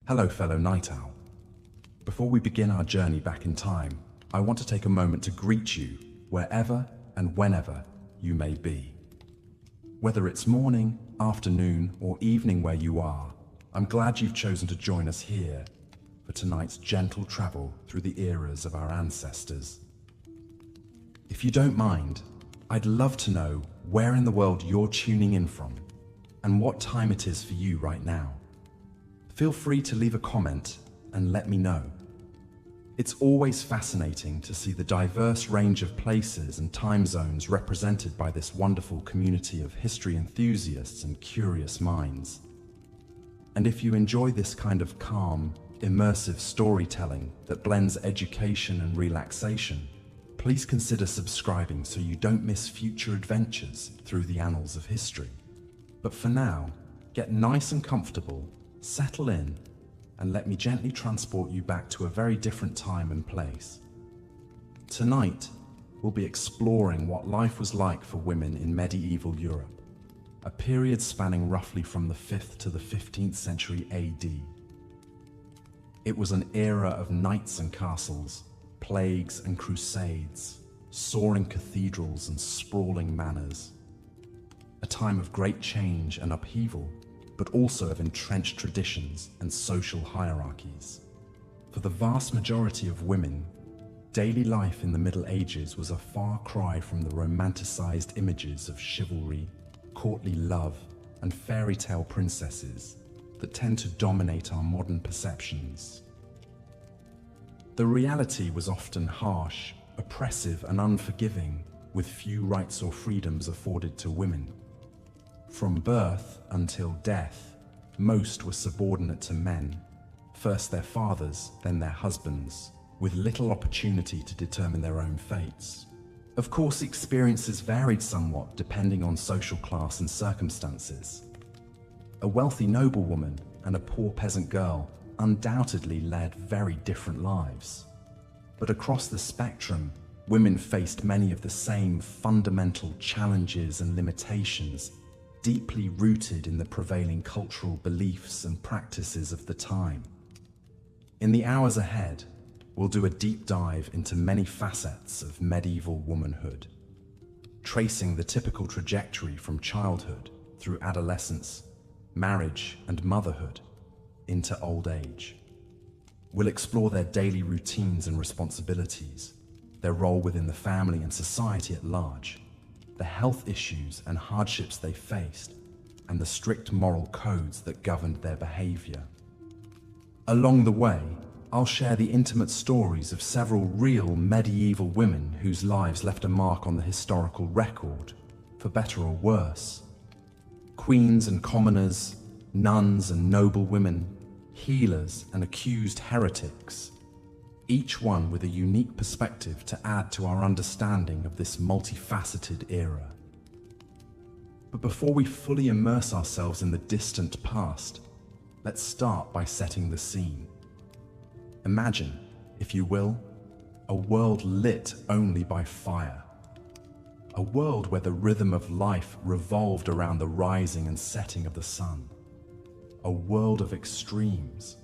Hello, fellow night owl. Before we begin our journey back in time, I want to take a moment to greet you wherever and whenever you may be. Whether it's morning, afternoon, or evening where you are, I'm glad you've chosen to join us here for tonight's gentle travel through the eras of our ancestors. If you don't mind, I'd love to know where in the world you're tuning in from and what time it is for you right now. Feel free to leave a comment and let me know. It's always fascinating to see the diverse range of places and time zones represented by this wonderful community of history enthusiasts and curious minds. And if you enjoy this kind of calm, immersive storytelling that blends education and relaxation, please consider subscribing so you don't miss future adventures through the annals of history. But for now, get nice and comfortable, settle in, and let me gently transport you back to a very different time and place. Tonight, we'll be exploring what life was like for women in medieval Europe, a period spanning roughly from the 5th to the 15th century AD. It was an era of knights and castles, plagues and crusades, soaring cathedrals and sprawling manors. A time of great change and upheaval, but also of entrenched traditions and social hierarchies. For the vast majority of women, daily life in the Middle Ages was a far cry from the romanticized images of chivalry, courtly love, and fairy tale princesses that tend to dominate our modern perceptions. The reality was often harsh, oppressive, and unforgiving, with few rights or freedoms afforded to women. From birth until death, most were subordinate to men, first their fathers, then their husbands, with little opportunity to determine their own fates. Of course, experiences varied somewhat depending on social class and circumstances. A wealthy noblewoman and a poor peasant girl undoubtedly led very different lives. But across the spectrum, women faced many of the same fundamental challenges and limitations deeply rooted in the prevailing cultural beliefs and practices of the time. In the hours ahead, we'll do a deep dive into many facets of medieval womanhood, tracing the typical trajectory from childhood through adolescence, marriage, and motherhood into old age. We'll explore their daily routines and responsibilities, their role within the family and society at large, the health issues and hardships they faced, and the strict moral codes that governed their behavior. Along the way, I'll share the intimate stories of several real medieval women whose lives left a mark on the historical record, for better or worse. Queens and commoners, nuns and noblewomen, healers and accused heretics, each one with a unique perspective to add to our understanding of this multifaceted era. But before we fully immerse ourselves in the distant past, let's start by setting the scene. Imagine, if you will, a world lit only by fire. A world where the rhythm of life revolved around the rising and setting of the sun. A world of extremes,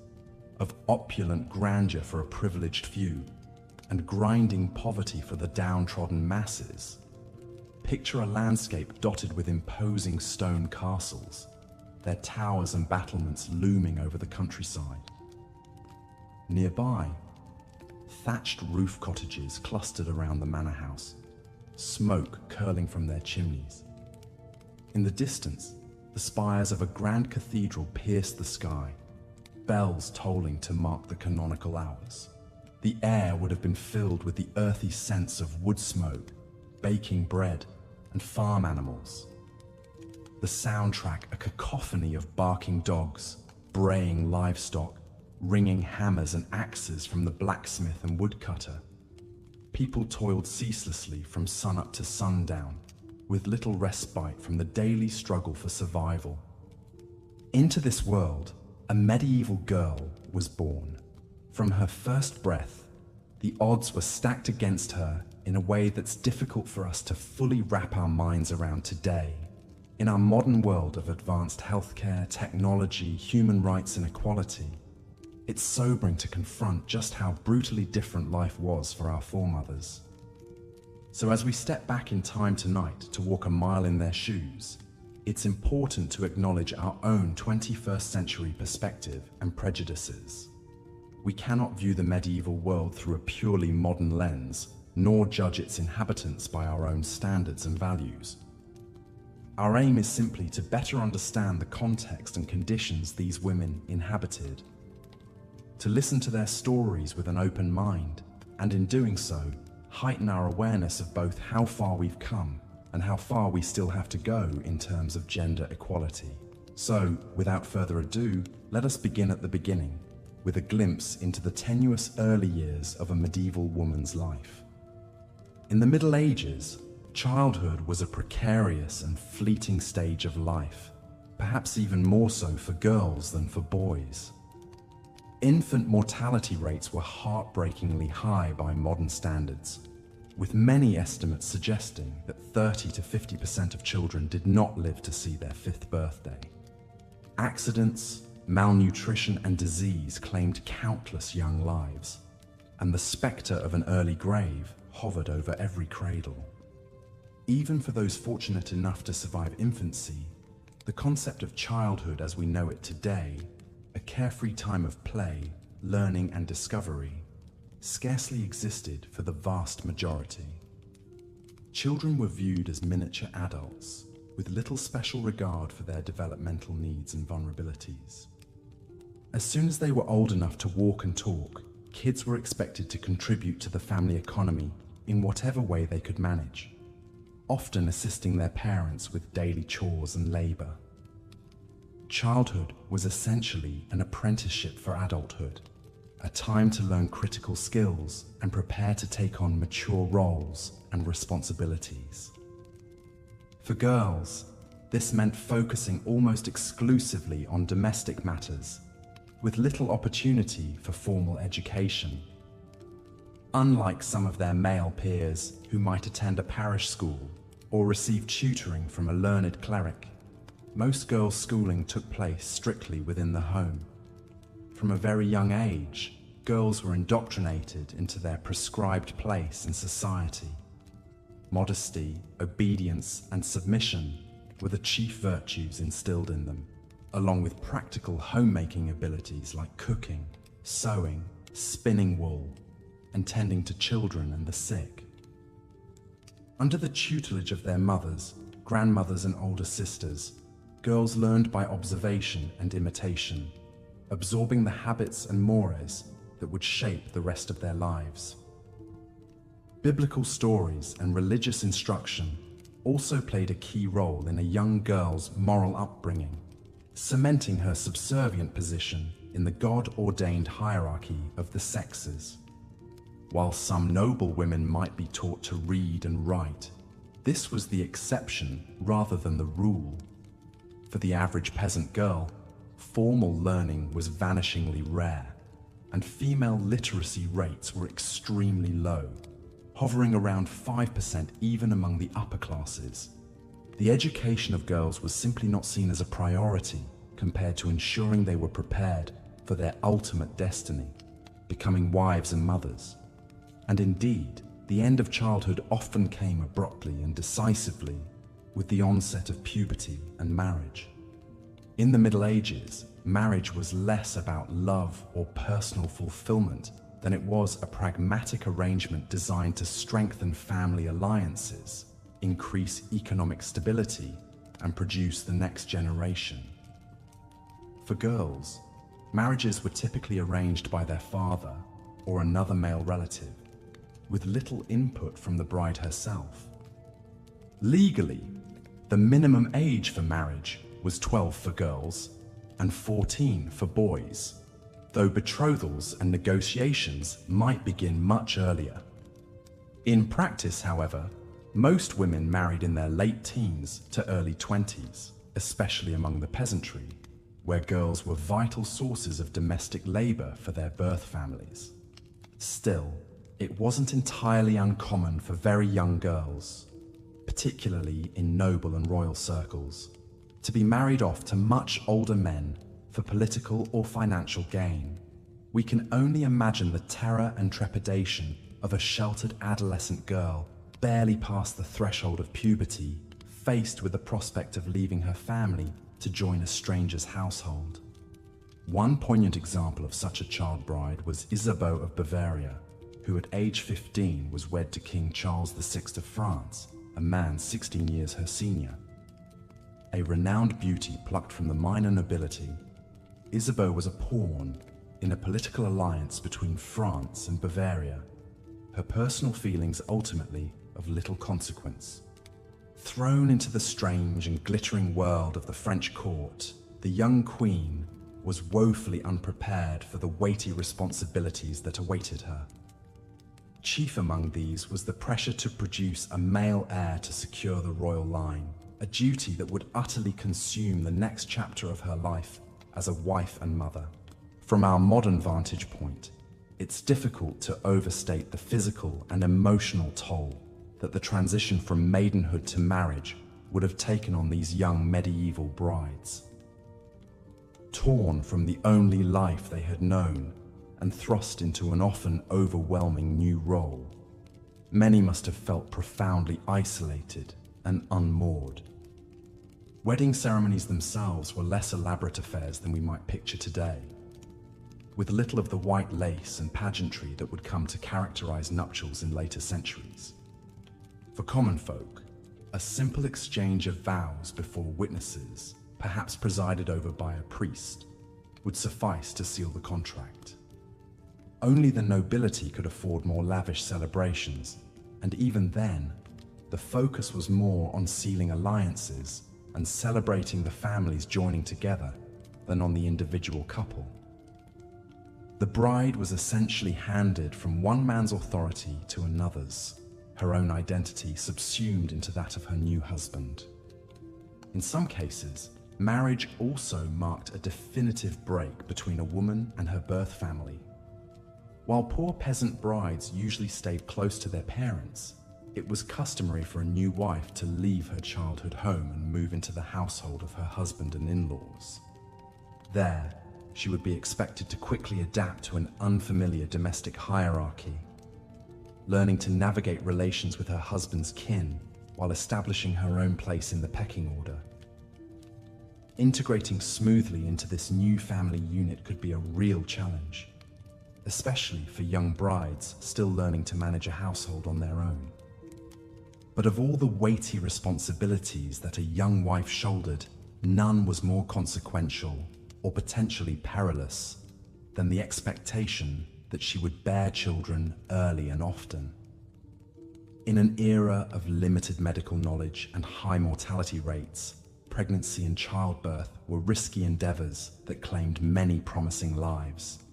of opulent grandeur for a privileged few, and grinding poverty for the downtrodden masses. Picture a landscape dotted with imposing stone castles, their towers and battlements looming over the countryside. Nearby, thatched roof cottages clustered around the manor house, smoke curling from their chimneys. In the distance, the spires of a grand cathedral pierced the sky, bells tolling to mark the canonical hours. The air would have been filled with the earthy scents of wood smoke, baking bread, and farm animals. The soundtrack, a cacophony of barking dogs, braying livestock, ringing hammers and axes from the blacksmith and woodcutter. People toiled ceaselessly from sunup to sundown, with little respite from the daily struggle for survival. Into this world, a medieval girl was born. From her first breath, the odds were stacked against her in a way that's difficult for us to fully wrap our minds around today. In our modern world of advanced healthcare, technology, human rights, and equality, It's sobering to confront just how brutally different life was for our foremothers. So as we step back in time tonight to walk a mile in their shoes, it's important to acknowledge our own 21st century perspective and prejudices. We cannot view the medieval world through a purely modern lens, nor judge its inhabitants by our own standards and values. Our aim is simply to better understand the context and conditions these women inhabited, to listen to their stories with an open mind, and in doing so, heighten our awareness of both how far we've come and how far we still have to go in terms of gender equality. So, without further ado, let us begin at the beginning, with a glimpse into the tenuous early years of a medieval woman's life. In the Middle Ages, childhood was a precarious and fleeting stage of life, perhaps even more so for girls than for boys. Infant mortality rates were heartbreakingly high by modern standards, with many estimates suggesting that 30 to 50% of children did not live to see their 5th birthday. Accidents, malnutrition, and disease claimed countless young lives, and the spectre of an early grave hovered over every cradle. Even for those fortunate enough to survive infancy, the concept of childhood as we know it today, a carefree time of play, learning, and discovery, scarcely existed for the vast majority. Children were viewed as miniature adults, with little special regard for their developmental needs and vulnerabilities. As soon as they were old enough to walk and talk, kids were expected to contribute to the family economy in whatever way they could manage, often assisting their parents with daily chores and labor. Childhood was essentially an apprenticeship for adulthood, a time to learn critical skills and prepare to take on mature roles and responsibilities. For girls, this meant focusing almost exclusively on domestic matters, with little opportunity for formal education. Unlike some of their male peers who might attend a parish school or receive tutoring from a learned cleric, most girls' schooling took place strictly within the home. From a very young age, girls were indoctrinated into their prescribed place in society. Modesty, obedience, and submission were the chief virtues instilled in them, along with practical homemaking abilities like cooking, sewing, spinning wool, and tending to children and the sick. Under the tutelage of their mothers, grandmothers, and older sisters, girls learned by observation and imitation, absorbing the habits and mores that would shape the rest of their lives. Biblical stories and religious instruction also played a key role in a young girl's moral upbringing, cementing her subservient position in the God-ordained hierarchy of the sexes. While some noble women might be taught to read and write, this was the exception rather than the rule. For the average peasant girl, formal learning was vanishingly rare, and female literacy rates were extremely low, hovering around 5% even among the upper classes. The education of girls was simply not seen as a priority compared to ensuring they were prepared for their ultimate destiny, becoming wives and mothers. And indeed, the end of childhood often came abruptly and decisively with the onset of puberty and marriage. In the Middle Ages, marriage was less about love or personal fulfillment than it was a pragmatic arrangement designed to strengthen family alliances, increase economic stability, and produce the next generation. For girls, marriages were typically arranged by their father or another male relative, with little input from the bride herself. Legally, the minimum age for marriage was 12 for girls and 14 for boys, though betrothals and negotiations might begin much earlier. In practice, however, most women married in their late teens to early 20s, especially among the peasantry, where girls were vital sources of domestic labor for their birth families. Still, it wasn't entirely uncommon for very young girls, particularly in noble and royal circles, to be married off to much older men for political or financial gain. We can only imagine the terror and trepidation of a sheltered adolescent girl barely past the threshold of puberty, faced with the prospect of leaving her family to join a stranger's household. One poignant example of such a child bride was Isabeau of Bavaria, who at age 15 was wed to King Charles VI of France, a man 16 years her senior. A renowned beauty plucked from the minor nobility, Isabeau was a pawn in a political alliance between France and Bavaria, her personal feelings ultimately of little consequence. Thrown into the strange and glittering world of the French court, the young queen was woefully unprepared for the weighty responsibilities that awaited her. Chief among these was the pressure to produce a male heir to secure the royal line, a duty that would utterly consume the next chapter of her life as a wife and mother. From our modern vantage point, it's difficult to overstate the physical and emotional toll that the transition from maidenhood to marriage would have taken on these young medieval brides. Torn from the only life they had known and thrust into an often overwhelming new role, many must have felt profoundly isolated and unmoored. Wedding ceremonies themselves were less elaborate affairs than we might picture today, with little of the white lace and pageantry that would come to characterize nuptials in later centuries. For common folk, a simple exchange of vows before witnesses, perhaps presided over by a priest, would suffice to seal the contract. Only the nobility could afford more lavish celebrations, and even then, the focus was more on sealing alliances and celebrating the families joining together than on the individual couple. The bride was essentially handed from one man's authority to another's, her own identity subsumed into that of her new husband. In some cases, marriage also marked a definitive break between a woman and her birth family. While poor peasant brides usually stayed close to their parents, it was customary for a new wife to leave her childhood home and move into the household of her husband and in-laws. There, she would be expected to quickly adapt to an unfamiliar domestic hierarchy, learning to navigate relations with her husband's kin while establishing her own place in the pecking order. Integrating smoothly into this new family unit could be a real challenge, especially for young brides still learning to manage a household on their own. But of all the weighty responsibilities that a young wife shouldered, none was more consequential or potentially perilous than the expectation that she would bear children early and often. In an era of limited medical knowledge and high mortality rates, pregnancy and childbirth were risky endeavors that claimed many promising lives.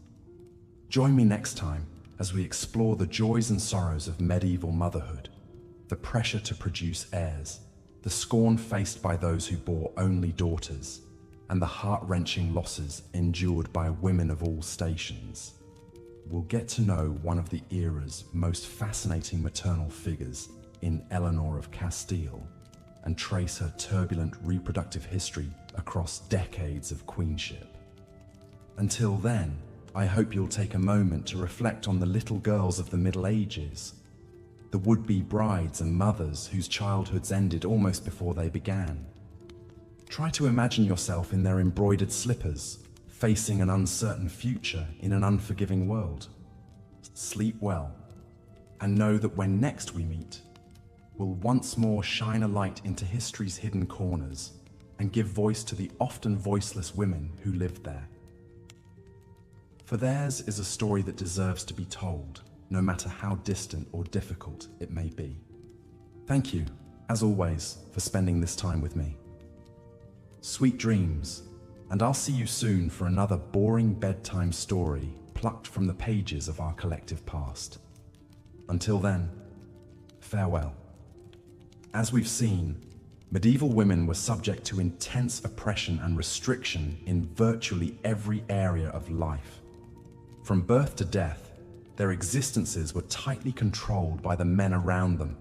Join me next time as we explore the joys and sorrows of medieval motherhood, the pressure to produce heirs, the scorn faced by those who bore only daughters, and the heart-wrenching losses endured by women of all stations. We'll get to know one of the era's most fascinating maternal figures in Eleanor of Castile, and trace her turbulent reproductive history across decades of queenship. Until then, I hope you'll take a moment to reflect on the little girls of the Middle Ages, the would-be brides and mothers whose childhoods ended almost before they began. Try to imagine yourself in their embroidered slippers, facing an uncertain future in an unforgiving world. Sleep well, and know that when next we meet, we'll once more shine a light into history's hidden corners and give voice to the often voiceless women who lived there. For theirs is a story that deserves to be told, no matter how distant or difficult it may be. Thank you, as always, for spending this time with me. Sweet dreams, and I'll see you soon for another boring bedtime story plucked from the pages of our collective past. Until then, farewell. As we've seen, medieval women were subject to intense oppression and restriction in virtually every area of life. From birth to death, their existences were tightly controlled by the men around them: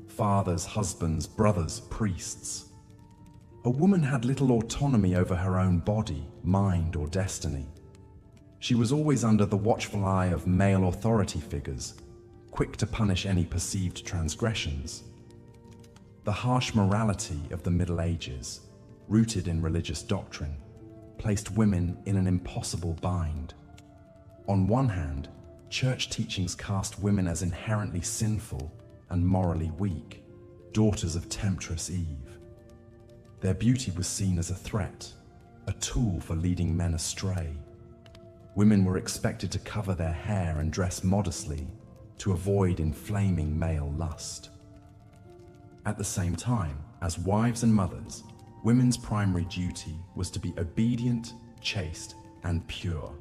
fathers, husbands, brothers, priests. A woman had little autonomy over her own body, mind, or destiny. She was always under the watchful eye of male authority figures, quick to punish any perceived transgressions. The harsh morality of the Middle Ages, rooted in religious doctrine, placed women in an impossible bind. On one hand, church teachings cast women as inherently sinful and morally weak, daughters of temptress Eve. Their beauty was seen as a threat, a tool for leading men astray. Women were expected to cover their hair and dress modestly to avoid inflaming male lust. At the same time, as wives and mothers, women's primary duty was to be obedient, chaste, and pure.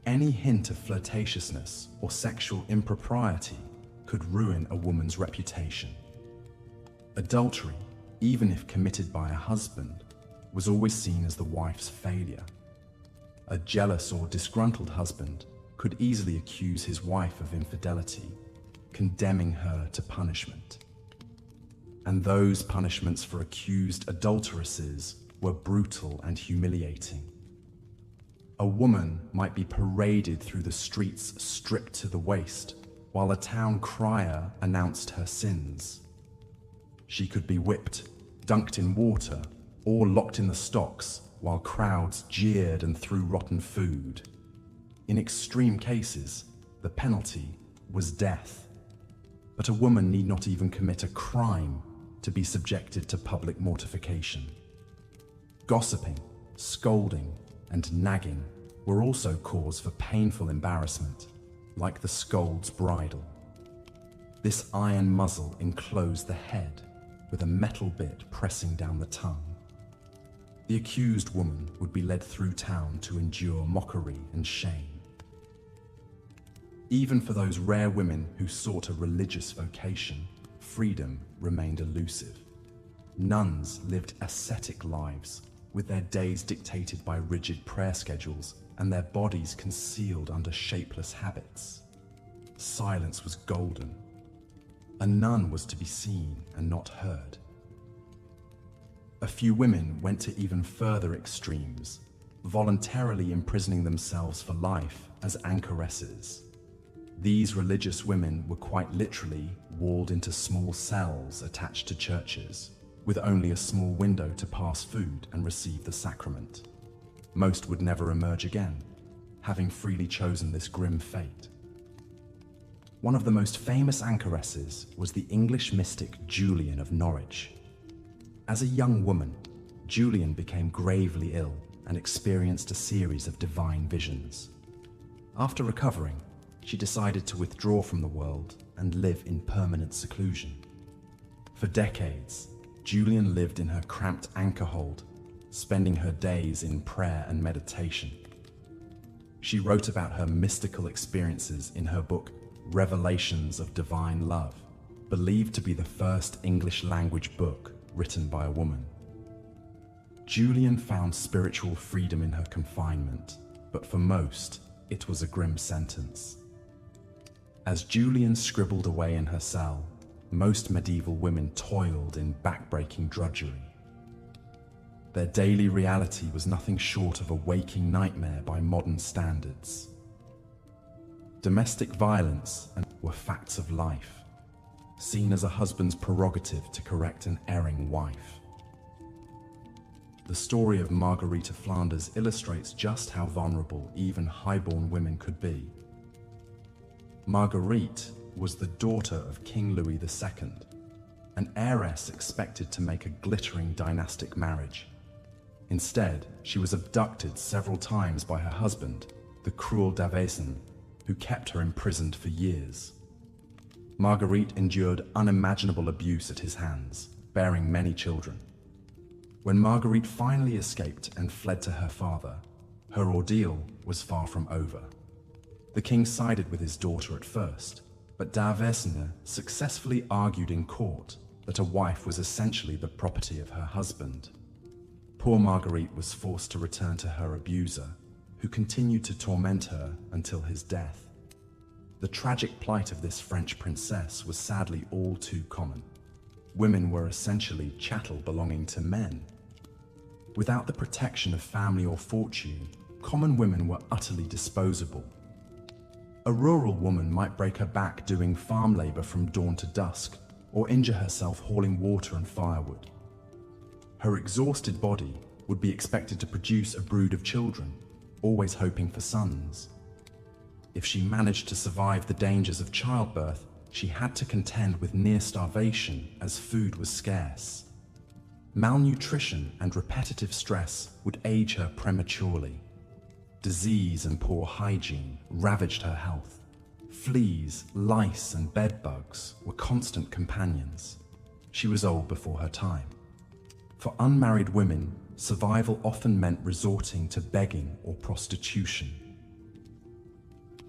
Any hint of flirtatiousness or sexual impropriety could ruin a woman's reputation. Adultery, even if committed by a husband, was always seen as the wife's failure. A jealous or disgruntled husband could easily accuse his wife of infidelity, condemning her to punishment. And those punishments for accused adulteresses were brutal and humiliating. A woman might be paraded through the streets stripped to the waist, while a town crier announced her sins. She could be whipped, dunked in water, or locked in the stocks while crowds jeered and threw rotten food. In extreme cases, the penalty was death. But a woman need not even commit a crime to be subjected to public mortification. Gossiping, scolding, and nagging were also cause for painful embarrassment, like the scold's bridle. This iron muzzle enclosed the head, with a metal bit pressing down the tongue. The accused woman would be led through town to endure mockery and shame. Even for those rare women who sought a religious vocation, freedom remained elusive. Nuns lived ascetic lives, with their days dictated by rigid prayer schedules and their bodies concealed under shapeless habits. Silence was golden. A nun was to be seen and not heard. A few women went to even further extremes, voluntarily imprisoning themselves for life as anchoresses. These religious women were quite literally walled into small cells attached to churches, with only a small window to pass food and receive the sacrament. Most would never emerge again, having freely chosen this grim fate. One of the most famous anchoresses was the English mystic Julian of Norwich. As a young woman, Julian became gravely ill and experienced a series of divine visions. After recovering, she decided to withdraw from the world and live in permanent seclusion. For decades, Julian lived in her cramped anchor hold, spending her days in prayer and meditation. She wrote about her mystical experiences in her book, Revelations of Divine Love, believed to be the first English language book written by a woman. Julian found spiritual freedom in her confinement, but for most, it was a grim sentence. As Julian scribbled away in her cell, most medieval women toiled in backbreaking drudgery. Their daily reality was nothing short of a waking nightmare by modern standards. Domestic violence were facts of life, seen as a husband's prerogative to correct an erring wife. The story of Marguerite of Flanders illustrates just how vulnerable even highborn women could be. Marguerite was the daughter of King Louis II, an heiress expected to make a glittering dynastic marriage. Instead, she was abducted several times by her husband, the cruel Daveyson, who kept her imprisoned for years. Marguerite endured unimaginable abuse at his hands, bearing many children. When Marguerite finally escaped and fled to her father, her ordeal was far from over. The king sided with his daughter at first, but Daveyson successfully argued in court that a wife was essentially the property of her husband. Poor Marguerite was forced to return to her abuser, who continued to torment her until his death. The tragic plight of this French princess was sadly all too common. Women were essentially chattel belonging to men. Without the protection of family or fortune, Common women were utterly disposable. A rural woman might break her back doing farm labor from dawn to dusk, or injure herself hauling water and firewood. Her exhausted body would be expected to produce a brood of children, always hoping for sons. If she managed to survive the dangers of childbirth, she had to contend with near starvation as food was scarce. Malnutrition and repetitive stress would age her prematurely. Disease and poor hygiene ravaged her health. Fleas, lice, and bedbugs were constant companions. She was old before her time. For unmarried women, survival often meant resorting to begging or prostitution.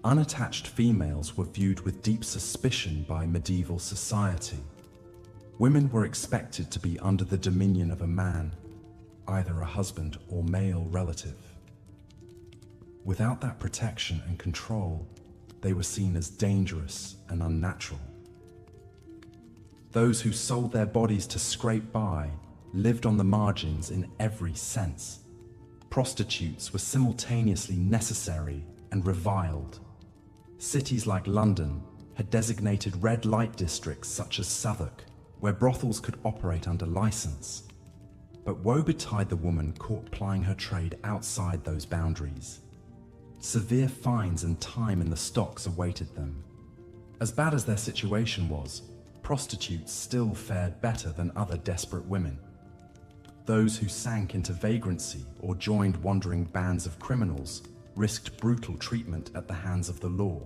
Unattached females were viewed with deep suspicion by medieval society. Women were expected to be under the dominion of a man, either a husband or male relative. Without that protection and control, they were seen as dangerous and unnatural. Those who sold their bodies to scrape by lived on the margins in every sense. Prostitutes were simultaneously necessary and reviled. Cities like London had designated red light districts such as Southwark, where brothels could operate under license. But woe betide the woman caught plying her trade outside those boundaries. Severe fines and time in the stocks awaited them. As bad as their situation was, prostitutes still fared better than other desperate women. Those who sank into vagrancy or joined wandering bands of criminals risked brutal treatment at the hands of the law.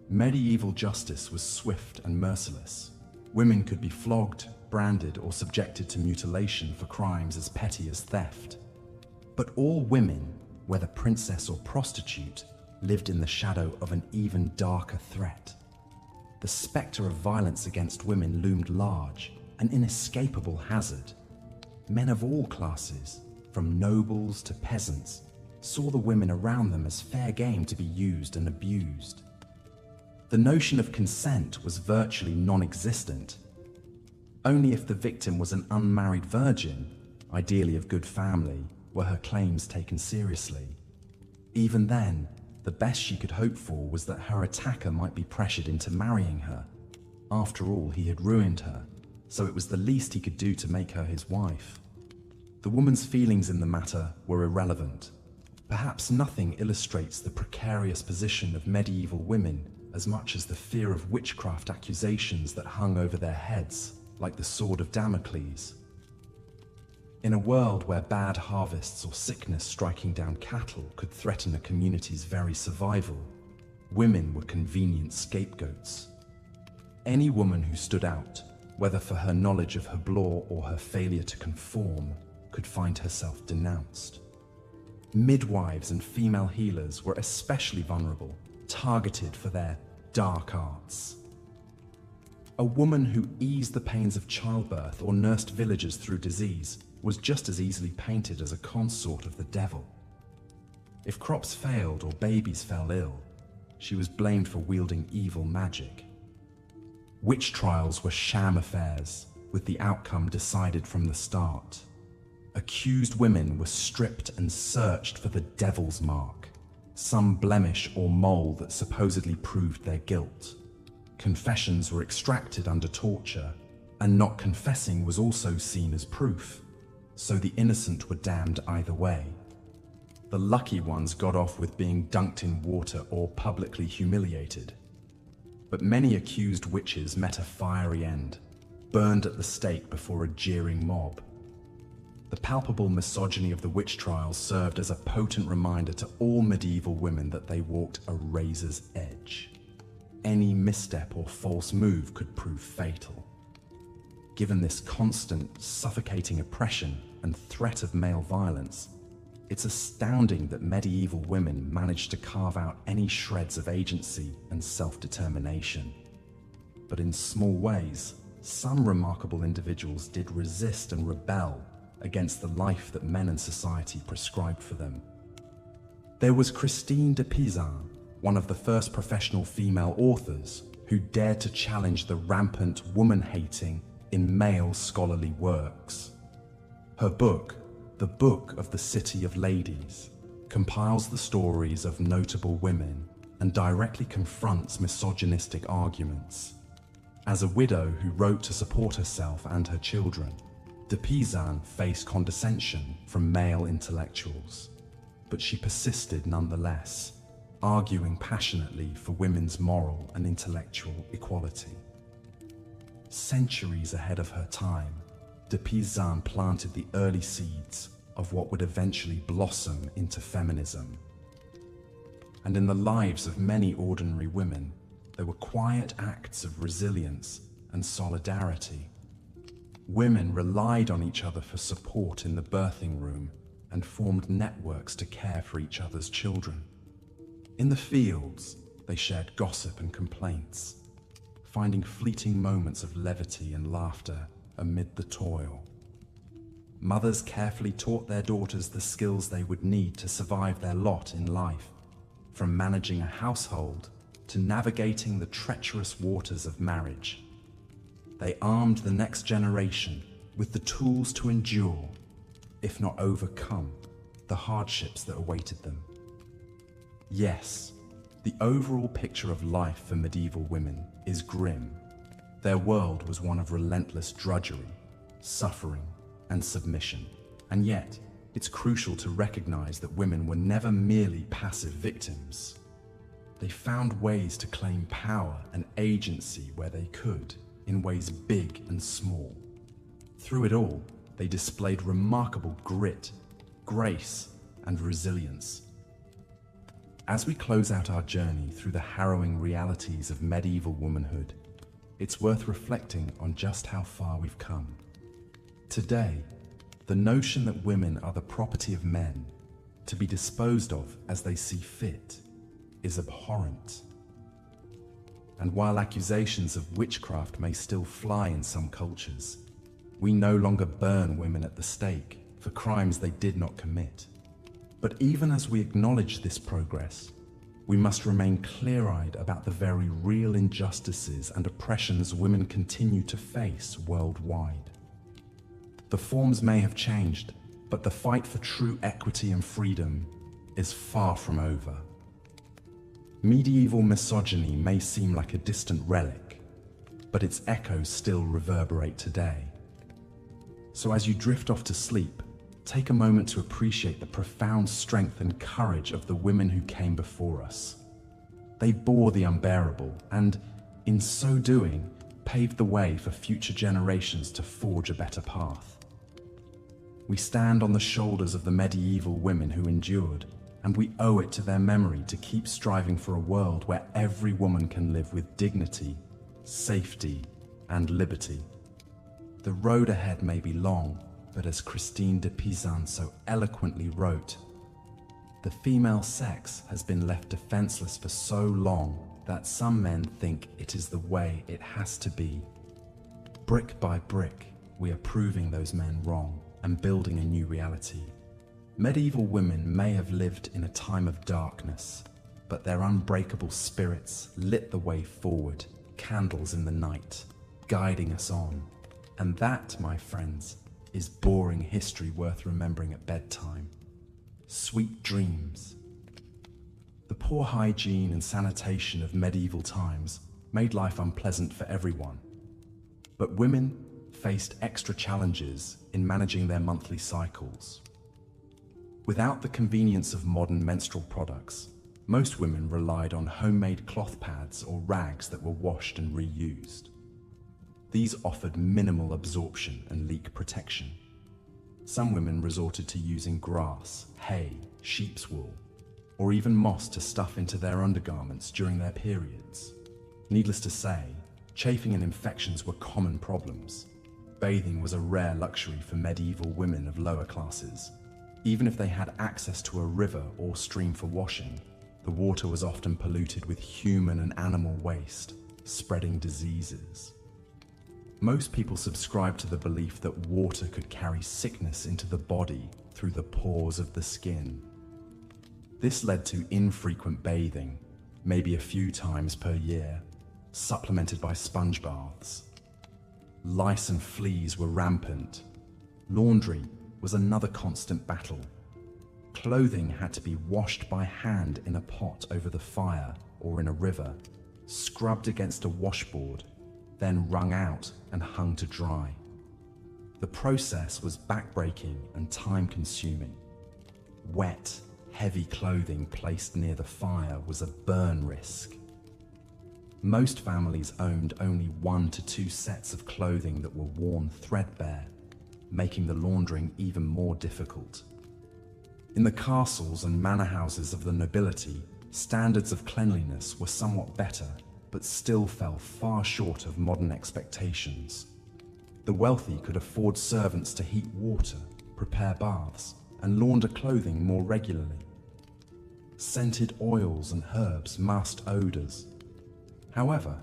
Medieval justice was swift and merciless. Women could be flogged, branded, or subjected to mutilation for crimes as petty as theft. But all women, whether princess or prostitute, lived in the shadow of an even darker threat. The specter of violence against women loomed large, an inescapable hazard. Men of all classes, from nobles to peasants, saw the women around them as fair game to be used and abused. The notion of consent was virtually non-existent. Only if the victim was an unmarried virgin, ideally of good family, were her claims taken seriously. Even then, the best she could hope for was that her attacker might be pressured into marrying her. After all, he had ruined her, so it was the least he could do to make her his wife. The woman's feelings in the matter were irrelevant. Perhaps nothing illustrates the precarious position of medieval women as much as the fear of witchcraft accusations that hung over their heads like the sword of Damocles. In a world where bad harvests or sickness striking down cattle could threaten a community's very survival, women were convenient scapegoats. Any woman who stood out, whether for her knowledge of her law or her failure to conform, could find herself denounced. Midwives and female healers were especially vulnerable, targeted for their dark arts. A woman who eased the pains of childbirth or nursed villagers through disease was just as easily painted as a consort of the devil. If crops failed or babies fell ill, she was blamed for wielding evil magic. Witch trials were sham affairs, with the outcome decided from the start. Accused women were stripped and searched for the devil's mark, some blemish or mole that supposedly proved their guilt. Confessions were extracted under torture, and not confessing was also seen as proof, so the innocent were damned either way. The lucky ones got off with being dunked in water or publicly humiliated. But many accused witches met a fiery end, burned at the stake before a jeering mob. The palpable misogyny of the witch trials served as a potent reminder to all medieval women that they walked a razor's edge. Any misstep or false move could prove fatal. Given this constant, suffocating oppression and threat of male violence, it's astounding that medieval women managed to carve out any shreds of agency and self-determination. But in small ways, some remarkable individuals did resist and rebel against the life that men and society prescribed for them. There was Christine de Pizan, one of the first professional female authors who dared to challenge the rampant woman-hating in male scholarly works. Her book, The Book of the City of Ladies, compiles the stories of notable women, and directly confronts misogynistic arguments. As a widow who wrote to support herself and her children, de Pizan faced condescension from male intellectuals, but she persisted nonetheless, arguing passionately for women's moral and intellectual equality. Centuries ahead of her time, de Pizan planted the early seeds of what would eventually blossom into feminism. And in the lives of many ordinary women, there were quiet acts of resilience and solidarity. Women relied on each other for support in the birthing room and formed networks to care for each other's children. In the fields, they shared gossip and complaints, finding fleeting moments of levity and laughter amid the toil. Mothers carefully taught their daughters the skills they would need to survive their lot in life, from managing a household to navigating the treacherous waters of marriage. They armed the next generation with the tools to endure, if not overcome, the hardships that awaited them. Yes, the overall picture of life for medieval women is grim. Their world was one of relentless drudgery, suffering, and submission. And yet, it's crucial to recognize that women were never merely passive victims. They found ways to claim power and agency where they could, in ways big and small. Through it all, they displayed remarkable grit, grace, and resilience. As we close out our journey through the harrowing realities of medieval womanhood, it's worth reflecting on just how far we've come. Today, the notion that women are the property of men, to be disposed of as they see fit, is abhorrent. And while accusations of witchcraft may still fly in some cultures, we no longer burn women at the stake for crimes they did not commit. But even as we acknowledge this progress, we must remain clear-eyed about the very real injustices and oppressions women continue to face worldwide. The forms may have changed, but the fight for true equity and freedom is far from over. Medieval misogyny may seem like a distant relic, but its echoes still reverberate today. So as you drift off to sleep, take a moment to appreciate the profound strength and courage of the women who came before us. They bore the unbearable and, in so doing, paved the way for future generations to forge a better path. We stand on the shoulders of the medieval women who endured, and we owe it to their memory to keep striving for a world where every woman can live with dignity, safety, and liberty. The road ahead may be long, but as Christine de Pizan so eloquently wrote, the female sex has been left defenseless for so long that some men think it is the way it has to be. Brick by brick, we are proving those men wrong and building a new reality. Medieval women may have lived in a time of darkness, but their unbreakable spirits lit the way forward, candles in the night, guiding us on. And that, my friends, is boring history worth remembering at bedtime. Sweet dreams. The poor hygiene and sanitation of medieval times made life unpleasant for everyone. But women faced extra challenges in managing their monthly cycles. Without the convenience of modern menstrual products, most women relied on homemade cloth pads or rags that were washed and reused. These offered minimal absorption and leak protection. Some women resorted to using grass, hay, sheep's wool, or even moss to stuff into their undergarments during their periods. Needless to say, chafing and infections were common problems. Bathing was a rare luxury for medieval women of lower classes. Even if they had access to a river or stream for washing, the water was often polluted with human and animal waste, spreading diseases. Most people subscribed to the belief that water could carry sickness into the body through the pores of the skin. This led to infrequent bathing, maybe a few times per year, supplemented by sponge baths. Lice and fleas were rampant. Laundry was another constant battle. Clothing had to be washed by hand in a pot over the fire or in a river, scrubbed against a washboard, then wrung out and hung to dry. The process was backbreaking and time-consuming. Wet, heavy clothing placed near the fire was a burn risk. Most families owned only 1 to 2 sets of clothing that were worn threadbare, making the laundering even more difficult. In the castles and manor houses of the nobility, standards of cleanliness were somewhat better, but still fell far short of modern expectations. The wealthy could afford servants to heat water, prepare baths, and launder clothing more regularly. Scented oils and herbs masked odors. However,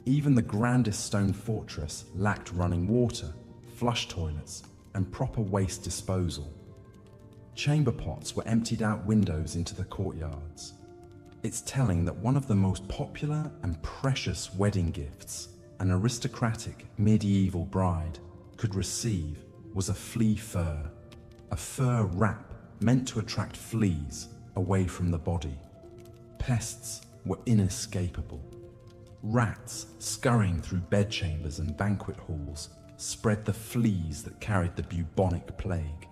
even the grandest stone fortress lacked running water, flush toilets, and proper waste disposal. Chamber pots were emptied out windows into the courtyards. It's telling that one of the most popular and precious wedding gifts an aristocratic medieval bride could receive was a flea fur, a fur wrap meant to attract fleas away from the body. Pests were inescapable. Rats scurrying through bedchambers and banquet halls spread the fleas that carried the bubonic plague.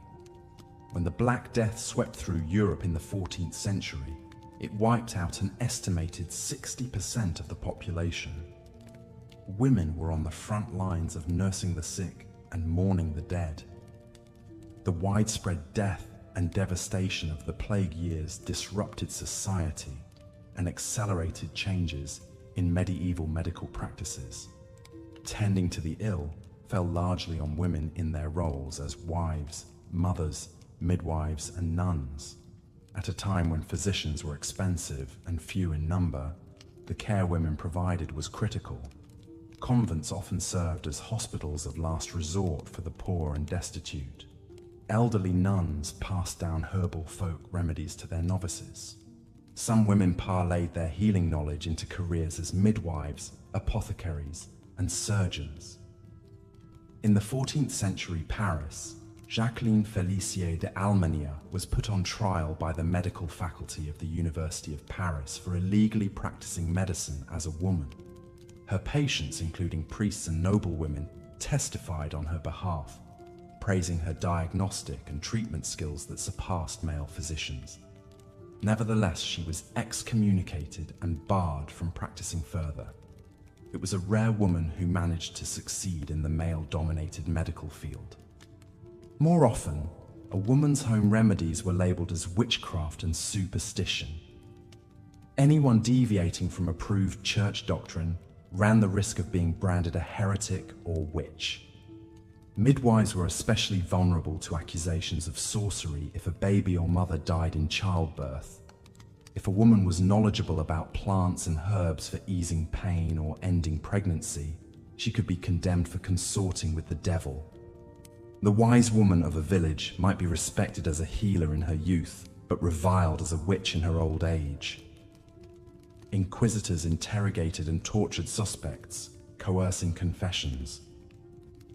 When the Black Death swept through Europe in the 14th century, it wiped out an estimated 60% of the population. Women were on the front lines of nursing the sick and mourning the dead. The widespread death and devastation of the plague years disrupted society and accelerated changes in medieval medical practices. Tending to the ill fell largely on women in their roles as wives, mothers, midwives, and nuns. At a time when physicians were expensive and few in number, the care women provided was critical. Convents often served as hospitals of last resort for the poor and destitute. Elderly nuns passed down herbal folk remedies to their novices. Some women parlayed their healing knowledge into careers as midwives, apothecaries, and surgeons. In the 14th century Paris, Jacqueline Félicier de Almenia was put on trial by the medical faculty of the University of Paris for illegally practicing medicine as a woman. Her patients, including priests and noblewomen, testified on her behalf, praising her diagnostic and treatment skills that surpassed male physicians. Nevertheless, she was excommunicated and barred from practicing further. It was a rare woman who managed to succeed in the male-dominated medical field. More often, a woman's home remedies were labeled as witchcraft and superstition. Anyone deviating from approved church doctrine ran the risk of being branded a heretic or witch. Midwives were especially vulnerable to accusations of sorcery if a baby or mother died in childbirth. If a woman was knowledgeable about plants and herbs for easing pain or ending pregnancy, she could be condemned for consorting with the devil. The wise woman of a village might be respected as a healer in her youth, but reviled as a witch in her old age. Inquisitors interrogated and tortured suspects, coercing confessions.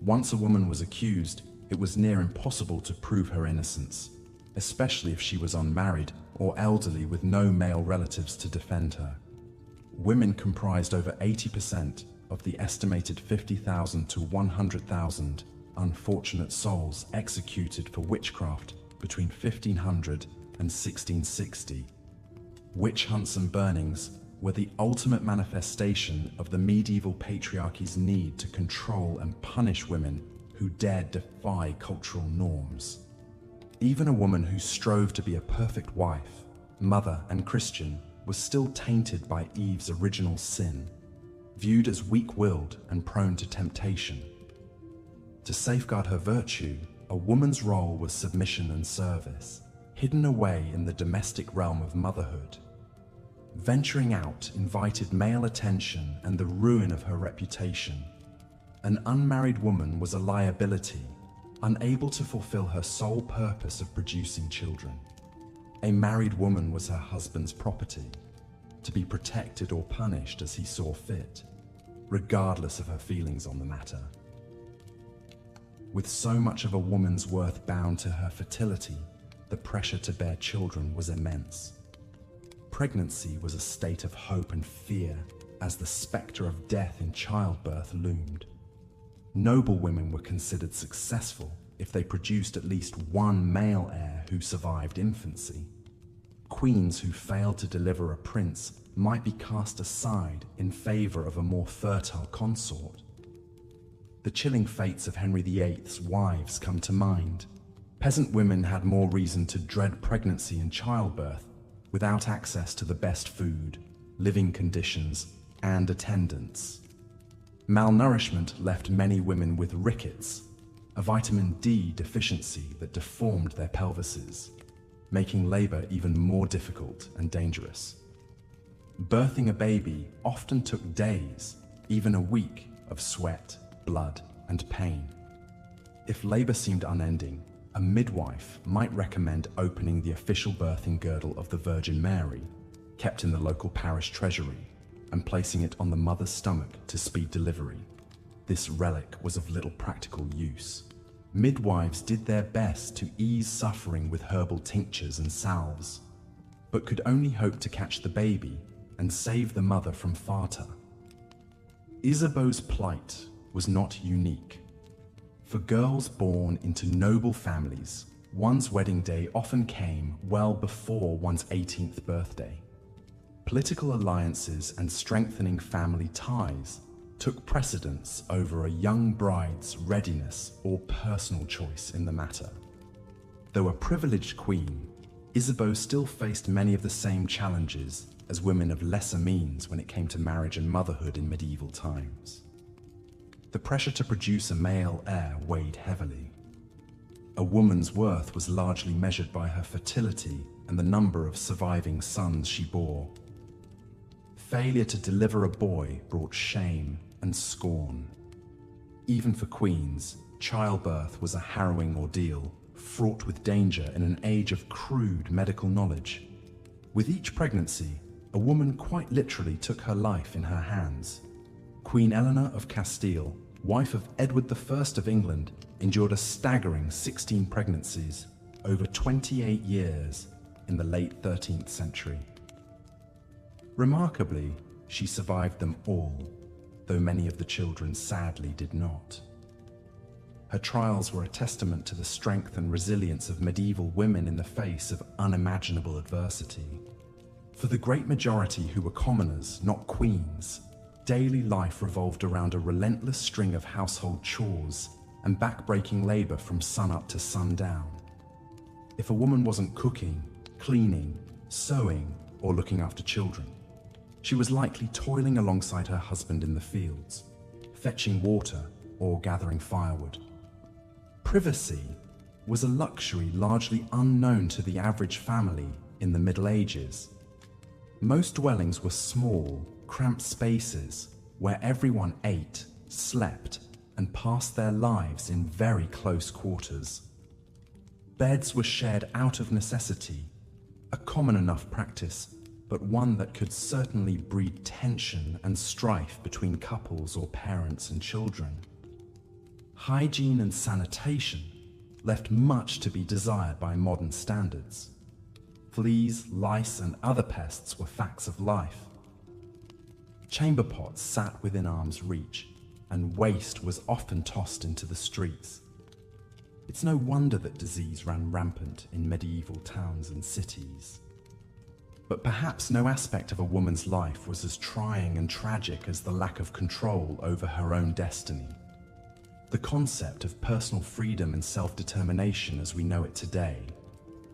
Once a woman was accused, it was near impossible to prove her innocence, especially if she was unmarried or elderly with no male relatives to defend her. Women comprised over 80% of the estimated 50,000 to 100,000 unfortunate souls executed for witchcraft between 1500 and 1660. Witch hunts and burnings were the ultimate manifestation of the medieval patriarchy's need to control and punish women who dared defy cultural norms. Even a woman who strove to be a perfect wife, mother, and Christian was still tainted by Eve's original sin, viewed as weak-willed and prone to temptation. To safeguard her virtue, a woman's role was submission and service, hidden away in the domestic realm of motherhood. Venturing out invited male attention and the ruin of her reputation. An unmarried woman was a liability, unable to fulfill her sole purpose of producing children. A married woman was her husband's property, to be protected or punished as he saw fit, regardless of her feelings on the matter. With so much of a woman's worth bound to her fertility, the pressure to bear children was immense. Pregnancy was a state of hope and fear as the spectre of death in childbirth loomed. Noble women were considered successful if they produced at least one male heir who survived infancy. Queens who failed to deliver a prince might be cast aside in favor of a more fertile consort. The chilling fates of Henry VIII's wives come to mind. Peasant women had more reason to dread pregnancy and childbirth without access to the best food, living conditions, and attendance. Malnourishment left many women with rickets, a vitamin D deficiency that deformed their pelvises, making labor even more difficult and dangerous. Birthing a baby often took days, even a week, of sweat, blood, and pain. If labor seemed unending, a midwife might recommend opening the official birthing girdle of the Virgin Mary, kept in the local parish treasury, and placing it on the mother's stomach to speed delivery. This relic was of little practical use. Midwives did their best to ease suffering with herbal tinctures and salves, but could only hope to catch the baby and save the mother from farta. Isabeau's plight was not unique. For girls born into noble families, one's wedding day often came well before one's 18th birthday. Political alliances and strengthening family ties took precedence over a young bride's readiness or personal choice in the matter. Though a privileged queen, Isabeau still faced many of the same challenges as women of lesser means when it came to marriage and motherhood in medieval times. The pressure to produce a male heir weighed heavily. A woman's worth was largely measured by her fertility and the number of surviving sons she bore. Failure to deliver a boy brought shame and scorn. Even for queens, childbirth was a harrowing ordeal, fraught with danger in an age of crude medical knowledge. With each pregnancy, a woman quite literally took her life in her hands. Queen Eleanor of Castile, wife of Edward I of England, endured a staggering 16 pregnancies over 28 years in the late 13th century. Remarkably, she survived them all, though many of the children sadly did not. Her trials were a testament to the strength and resilience of medieval women in the face of unimaginable adversity. For the great majority who were commoners, not queens, daily life revolved around a relentless string of household chores and back-breaking labor from sunup to sundown. If a woman wasn't cooking, cleaning, sewing, or looking after children, she was likely toiling alongside her husband in the fields, fetching water or gathering firewood. Privacy was a luxury largely unknown to the average family in the Middle Ages. Most dwellings were small, cramped spaces where everyone ate, slept, and passed their lives in very close quarters. Beds were shared out of necessity, a common enough practice, but one that could certainly breed tension and strife between couples or parents and children. Hygiene and sanitation left much to be desired by modern standards. Fleas, lice, and other pests were facts of life. Chamber pots sat within arm's reach, and waste was often tossed into the streets. It's no wonder that disease ran rampant in medieval towns and cities. But perhaps no aspect of a woman's life was as trying and tragic as the lack of control over her own destiny. The concept of personal freedom and self-determination as we know it today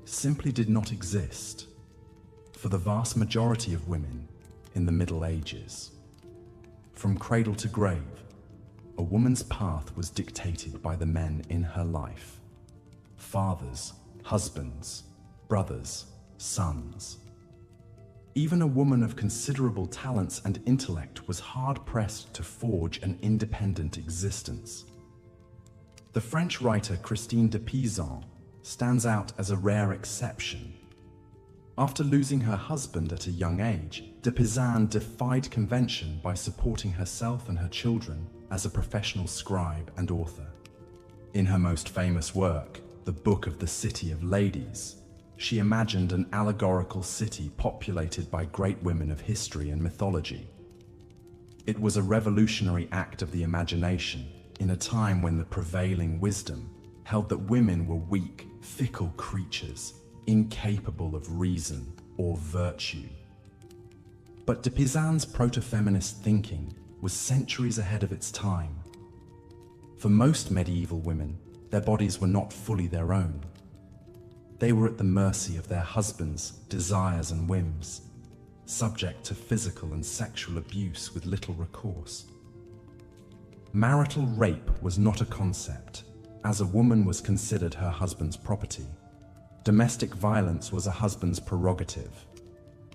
simply did not exist for the vast majority of women in the Middle Ages. From cradle to grave, a woman's path was dictated by the men in her life: fathers, husbands, brothers, sons. Even a woman of considerable talents and intellect was hard-pressed to forge an independent existence. The French writer Christine de Pizan stands out as a rare exception. After losing her husband at a young age, de Pizan defied convention by supporting herself and her children as a professional scribe and author. In her most famous work, The Book of the City of Ladies, She imagined an allegorical city populated by great women of history and mythology. It was a revolutionary act of the imagination in a time when the prevailing wisdom held that women were weak, fickle creatures, incapable of reason or virtue. But de Pizan's proto-feminist thinking was centuries ahead of its time. For most medieval women, their bodies were not fully their own. They were at the mercy of their husbands' desires and whims, subject to physical and sexual abuse with little recourse. Marital rape was not a concept, as a woman was considered her husband's property. Domestic violence was a husband's prerogative.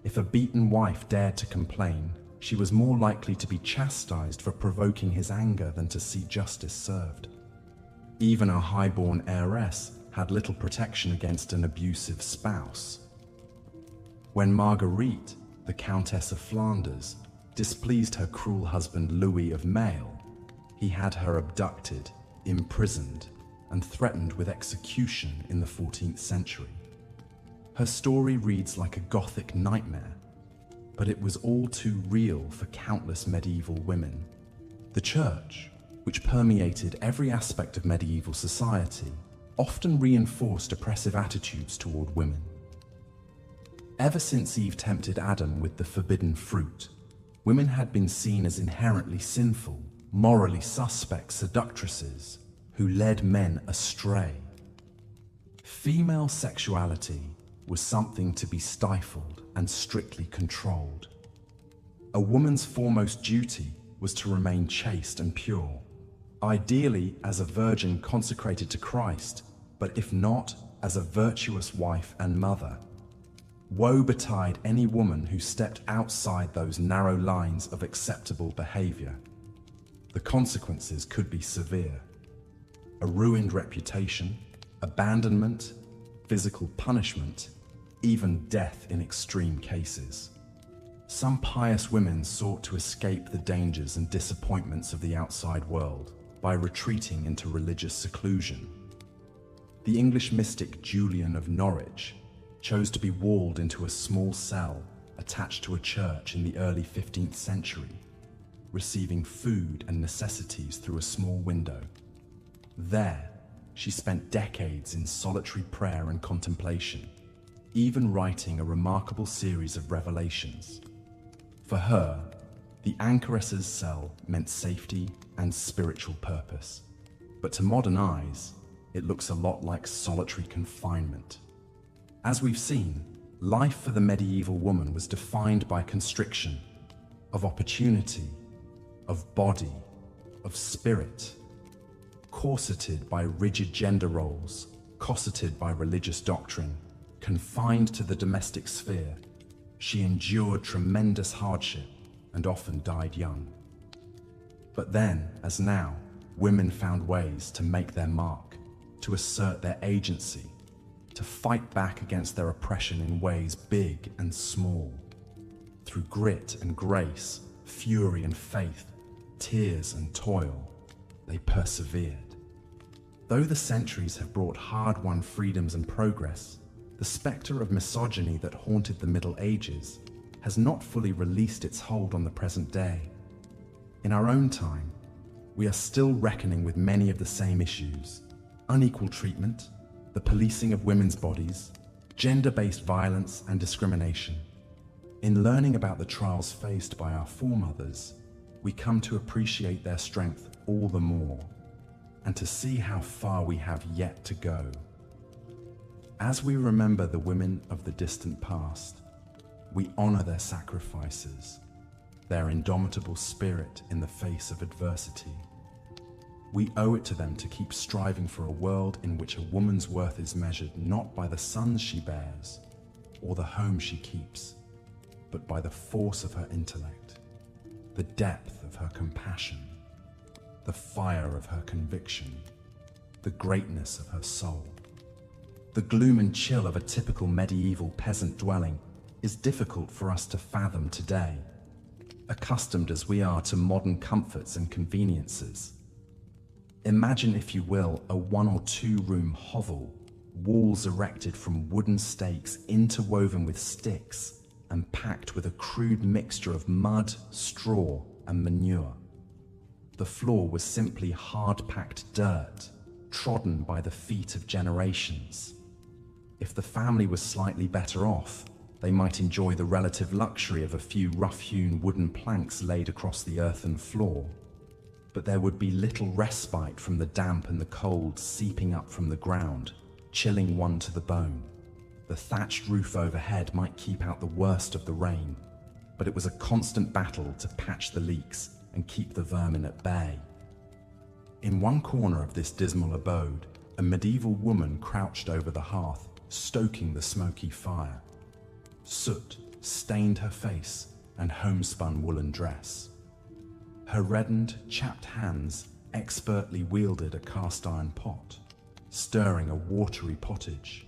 If a beaten wife dared to complain, she was more likely to be chastised for provoking his anger than to see justice served. Even a high-born heiress had little protection against an abusive spouse. When Marguerite, the Countess of Flanders, displeased her cruel husband Louis of Maille, he had her abducted, imprisoned, and threatened with execution in the 14th century. Her story reads like a Gothic nightmare, but it was all too real for countless medieval women. The Church, which permeated every aspect of medieval society, often reinforced oppressive attitudes toward women. Ever since Eve tempted Adam with the forbidden fruit, women had been seen as inherently sinful, morally suspect seductresses who led men astray. Female sexuality was something to be stifled and strictly controlled. A woman's foremost duty was to remain chaste and pure, ideally as a virgin consecrated to Christ, but if not, as a virtuous wife and mother. Woe betide any woman who stepped outside those narrow lines of acceptable behavior. The consequences could be severe. A ruined reputation, abandonment, physical punishment, even death in extreme cases. Some pious women sought to escape the dangers and disappointments of the outside world by retreating into religious seclusion. The English mystic Julian of Norwich chose to be walled into a small cell attached to a church in the early 15th century, receiving food and necessities through a small window. There, she spent decades in solitary prayer and contemplation, even writing a remarkable series of revelations. For her, the anchoress's cell meant safety and spiritual purpose, but to modern eyes, it looks a lot like solitary confinement. As we've seen, life for the medieval woman was defined by constriction, of opportunity, of body, of spirit, corseted by rigid gender roles, cosseted by religious doctrine, confined to the domestic sphere. She endured tremendous hardship and often died young. But then, as now, women found ways to make their mark, to assert their agency, to fight back against their oppression in ways big and small. Through grit and grace, fury and faith, tears and toil, they persevered. Though the centuries have brought hard-won freedoms and progress, the specter of misogyny that haunted the Middle Ages has not fully released its hold on the present day. In our own time, we are still reckoning with many of the same issues: unequal treatment, the policing of women's bodies, gender-based violence and discrimination. In learning about the trials faced by our foremothers, we come to appreciate their strength all the more, and to see how far we have yet to go. As we remember the women of the distant past, we honor their sacrifices, their indomitable spirit in the face of adversity. We owe it to them to keep striving for a world in which a woman's worth is measured not by the sons she bears or the home she keeps, but by the force of her intellect, the depth of her compassion, the fire of her conviction, the greatness of her soul. The gloom and chill of a typical medieval peasant dwelling is difficult for us to fathom today, accustomed as we are to modern comforts and conveniences. Imagine, if you will, a 1 or 2 room hovel, walls erected from wooden stakes interwoven with sticks and packed with a crude mixture of mud, straw, and manure. The floor was simply hard-packed dirt, trodden by the feet of generations. If the family was slightly better off, they might enjoy the relative luxury of a few rough-hewn wooden planks laid across the earthen floor. But there would be little respite from the damp and the cold seeping up from the ground, chilling one to the bone. The thatched roof overhead might keep out the worst of the rain, but it was a constant battle to patch the leaks and keep the vermin at bay. In one corner of this dismal abode, a medieval woman crouched over the hearth, stoking the smoky fire. Soot stained her face and homespun woolen dress. Her reddened, chapped hands expertly wielded a cast-iron pot, stirring a watery pottage,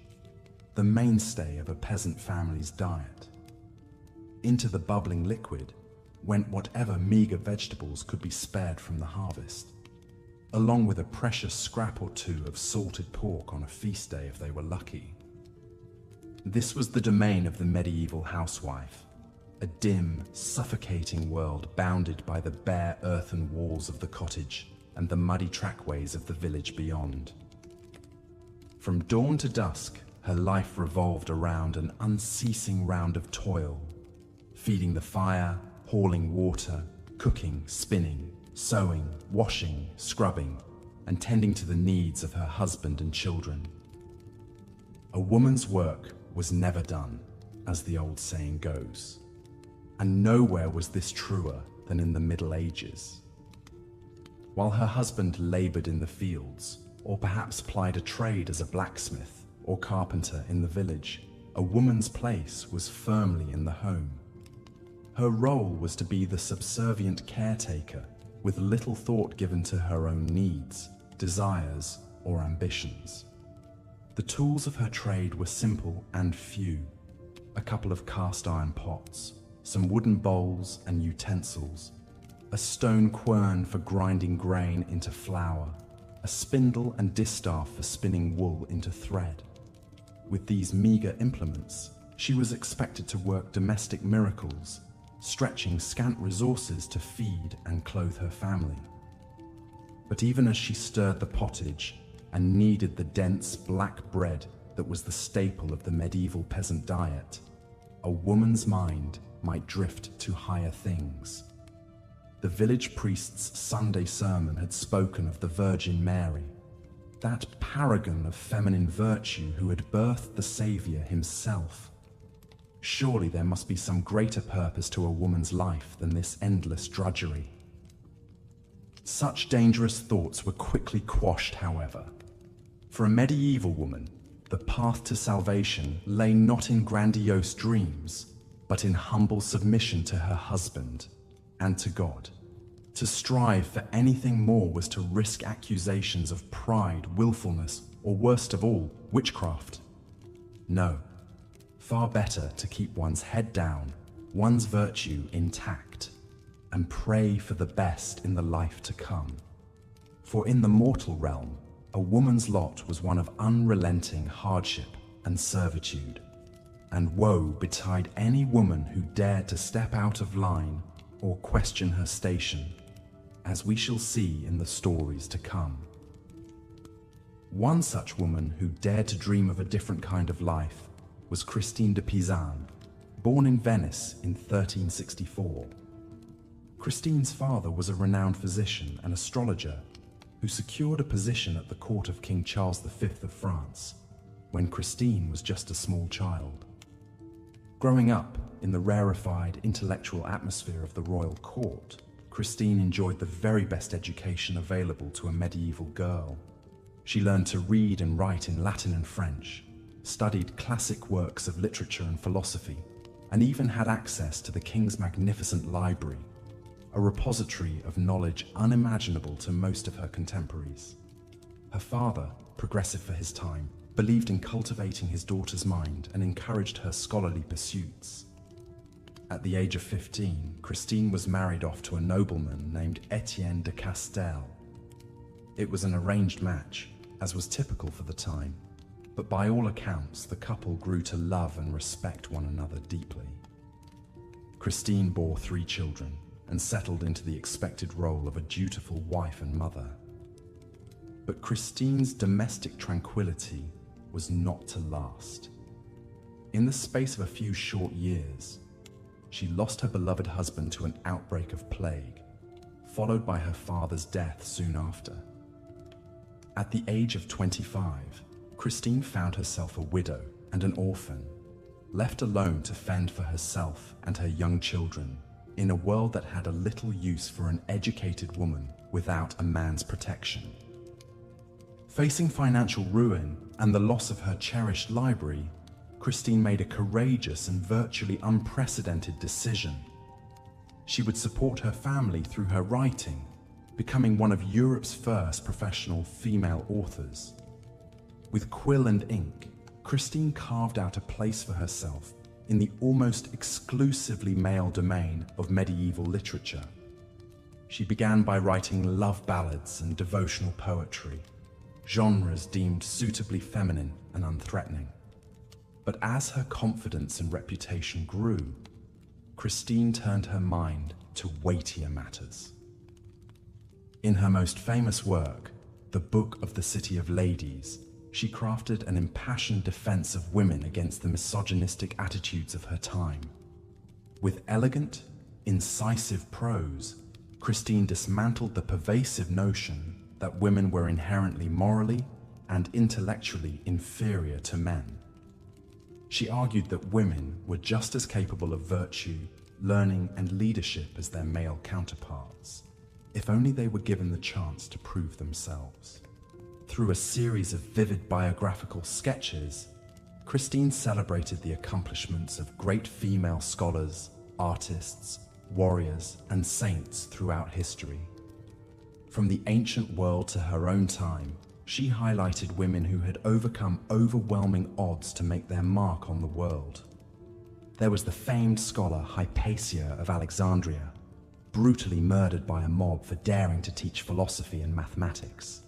the mainstay of a peasant family's diet. Into the bubbling liquid went whatever meager vegetables could be spared from the harvest, along with a precious scrap or two of salted pork on a feast day if they were lucky. This was the domain of the medieval housewife, a dim, suffocating world bounded by the bare earthen walls of the cottage and the muddy trackways of the village beyond. From dawn to dusk, her life revolved around an unceasing round of toil, feeding the fire, hauling water, cooking, spinning, sewing, washing, scrubbing, and tending to the needs of her husband and children. A woman's work was never done, as the old saying goes, and nowhere was this truer than in the Middle Ages. While her husband labored in the fields, or perhaps plied a trade as a blacksmith or carpenter in the village, a woman's place was firmly in the home. Her role was to be the subservient caretaker, with little thought given to her own needs, desires, or ambitions. The tools of her trade were simple and few: a couple of cast-iron pots, some wooden bowls and utensils, a stone quern for grinding grain into flour, a spindle and distaff for spinning wool into thread. With these meager implements, she was expected to work domestic miracles, stretching scant resources to feed and clothe her family. But even as she stirred the pottage and kneaded the dense black bread that was the staple of the medieval peasant diet, a woman's mind might drift to higher things. The village priest's Sunday sermon had spoken of the Virgin Mary, that paragon of feminine virtue who had birthed the Savior himself. Surely there must be some greater purpose to a woman's life than this endless drudgery. Such dangerous thoughts were quickly quashed, however. For a medieval woman, the path to salvation lay not in grandiose dreams, but in humble submission to her husband and to God. To strive for anything more was to risk accusations of pride, willfulness, or worst of all, witchcraft. No, far better to keep one's head down, one's virtue intact, and pray for the best in the life to come. For in the mortal realm, a woman's lot was one of unrelenting hardship and servitude, and woe betide any woman who dared to step out of line or question her station, as we shall see in the stories to come. One such woman who dared to dream of a different kind of life was Christine de Pizan, born in Venice in 1364. Christine's father was a renowned physician and astrologer who secured a position at the court of King Charles V of France when Christine was just a small child. Growing up in the rarefied intellectual atmosphere of the royal court, Christine enjoyed the very best education available to a medieval girl. She learned to read and write in Latin and French, studied classic works of literature and philosophy, and even had access to the king's magnificent library, a repository of knowledge unimaginable to most of her contemporaries. Her father, progressive for his time, believed in cultivating his daughter's mind and encouraged her scholarly pursuits. At the age of 15, Christine was married off to a nobleman named Etienne de Castel. It was an arranged match, as was typical for the time. But by all accounts, the couple grew to love and respect one another deeply. Christine bore 3 children and settled into the expected role of a dutiful wife and mother. But Christine's domestic tranquility was not to last. In the space of a few short years, she lost her beloved husband to an outbreak of plague, followed by her father's death soon after. At the age of 25, Christine found herself a widow and an orphan, left alone to fend for herself and her young children in a world that had a little use for an educated woman without a man's protection. Facing financial ruin and the loss of her cherished library, Christine made a courageous and virtually unprecedented decision. She would support her family through her writing, becoming one of Europe's first professional female authors. With quill and ink, Christine carved out a place for herself in the almost exclusively male domain of medieval literature. She began by writing love ballads and devotional poetry, genres deemed suitably feminine and unthreatening. But as her confidence and reputation grew, Christine turned her mind to weightier matters. In her most famous work, The Book of the City of Ladies, she crafted an impassioned defense of women against the misogynistic attitudes of her time. With elegant, incisive prose, Christine dismantled the pervasive notion that women were inherently morally and intellectually inferior to men. She argued that women were just as capable of virtue, learning, and leadership as their male counterparts, if only they were given the chance to prove themselves. Through a series of vivid biographical sketches, Christine celebrated the accomplishments of great female scholars, artists, warriors, and saints throughout history. From the ancient world to her own time, she highlighted women who had overcome overwhelming odds to make their mark on the world. There was the famed scholar Hypatia of Alexandria, brutally murdered by a mob for daring to teach philosophy and mathematics.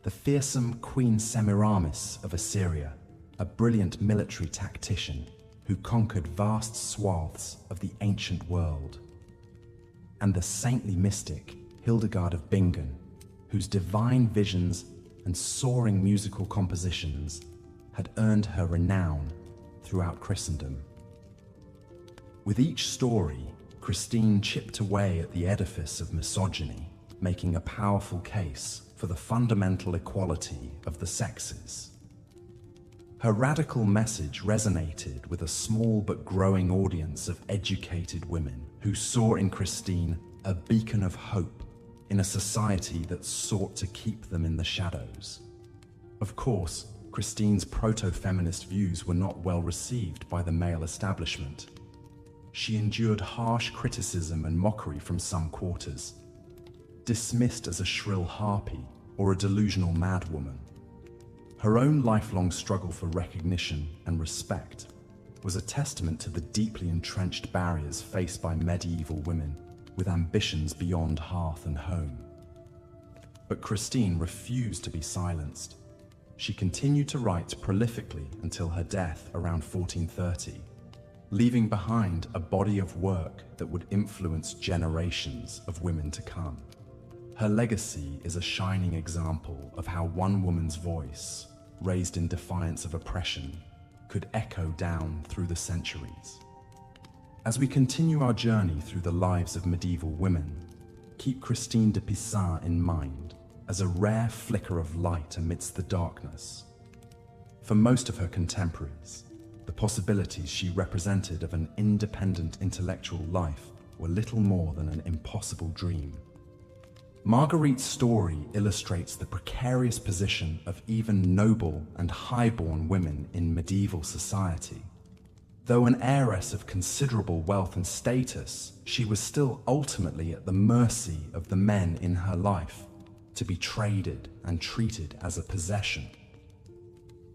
The fearsome Queen Semiramis of Assyria, a brilliant military tactician who conquered vast swaths of the ancient world. And the saintly mystic Hildegard of Bingen, whose divine visions and soaring musical compositions had earned her renown throughout Christendom. With each story, Christine chipped away at the edifice of misogyny, making a powerful case for the fundamental equality of the sexes. Her radical message resonated with a small but growing audience of educated women who saw in Christine a beacon of hope in a society that sought to keep them in the shadows. Of course, Christine's proto-feminist views were not well received by the male establishment. She endured harsh criticism and mockery from some quarters, dismissed as a shrill harpy or a delusional madwoman. Her own lifelong struggle for recognition and respect was a testament to the deeply entrenched barriers faced by medieval women with ambitions beyond hearth and home. But Christine refused to be silenced. She continued to write prolifically until her death around 1430, leaving behind a body of work that would influence generations of women to come. Her legacy is a shining example of how one woman's voice, raised in defiance of oppression, could echo down through the centuries. As we continue our journey through the lives of medieval women, keep Christine de Pizan in mind as a rare flicker of light amidst the darkness. For most of her contemporaries, the possibilities she represented of an independent intellectual life were little more than an impossible dream. Marguerite's story illustrates the precarious position of even noble and high-born women in medieval society. Though an heiress of considerable wealth and status, she was still ultimately at the mercy of the men in her life, to be traded and treated as a possession.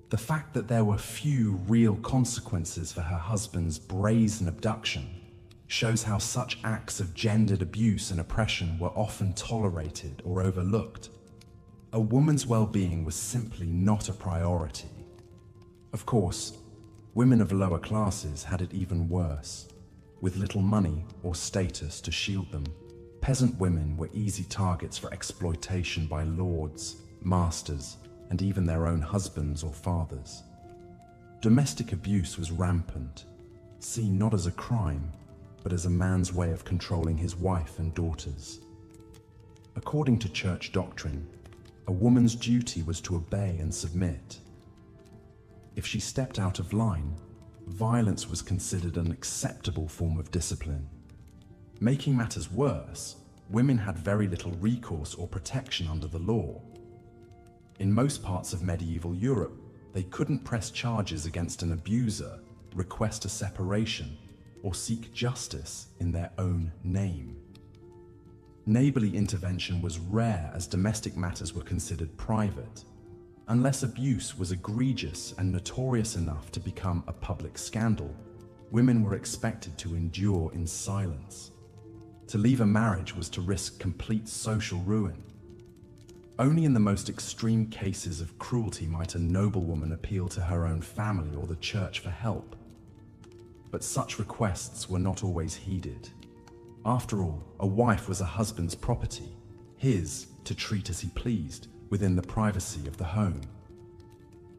The fact that there were few real consequences for her husband's brazen abduction shows how such acts of gendered abuse and oppression were often tolerated or overlooked. A woman's well-being was simply not a priority, Of course, women of lower classes had it even worse. With little money or status to shield them, peasant women were easy targets for exploitation by lords, masters, and even their own husbands or fathers. Domestic abuse was rampant, seen not as a crime, but as a man's way of controlling his wife and daughters. According to church doctrine, a woman's duty was to obey and submit. If she stepped out of line, violence was considered an acceptable form of discipline. Making matters worse, women had very little recourse or protection under the law. In most parts of medieval Europe, they couldn't press charges against an abuser, request a separation, or seek justice in their own name. Neighborly intervention was rare as domestic matters were considered private, unless abuse was egregious and notorious enough to become a public scandal. Women were expected to endure in silence. To leave a marriage was to risk complete social ruin. Only in the most extreme cases of cruelty might a noblewoman appeal to her own family or the church for help. But such requests were not always heeded. After all, a wife was a husband's property, his to treat as he pleased within the privacy of the home.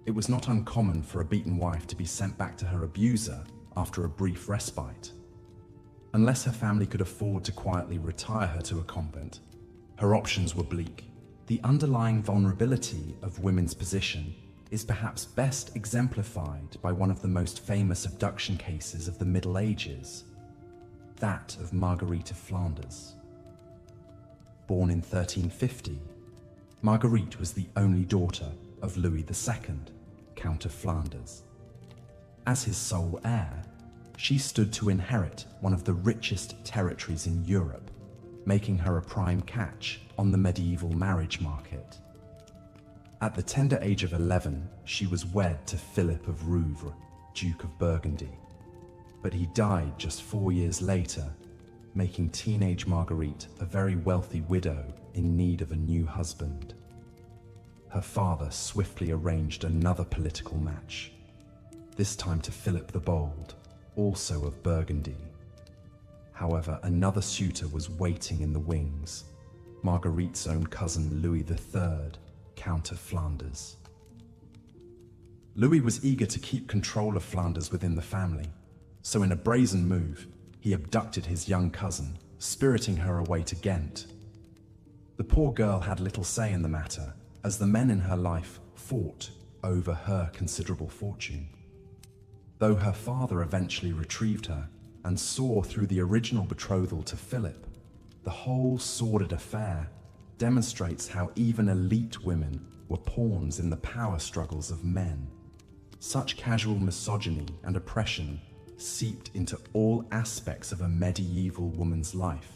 It was not uncommon for a beaten wife to be sent back to her abuser after a brief respite. Unless her family could afford to quietly retire her to a convent, her options were bleak. The underlying vulnerability of women's position is perhaps best exemplified by one of the most famous abduction cases of the Middle Ages, that of Marguerite of Flanders. Born in 1350, Marguerite was the only daughter of Louis II, Count of Flanders. As his sole heir, she stood to inherit one of the richest territories in Europe, making her a prime catch on the medieval marriage market. At the tender age of 11, she was wed to Philip of Rouvre, Duke of Burgundy. But he died just 4 years later, making teenage Marguerite a very wealthy widow in need of a new husband. Her father swiftly arranged another political match, this time to Philip the Bold, also of Burgundy. However, another suitor was waiting in the wings, Marguerite's own cousin Louis III, Count of Flanders. Louis was eager to keep control of Flanders within the family, so in a brazen move, he abducted his young cousin, spiriting her away to Ghent. The poor girl had little say in the matter, as the men in her life fought over her considerable fortune. Though her father eventually retrieved her and saw through the original betrothal to Philip, the whole sordid affair demonstrates how even elite women were pawns in the power struggles of men. Such casual misogyny and oppression seeped into all aspects of a medieval woman's life,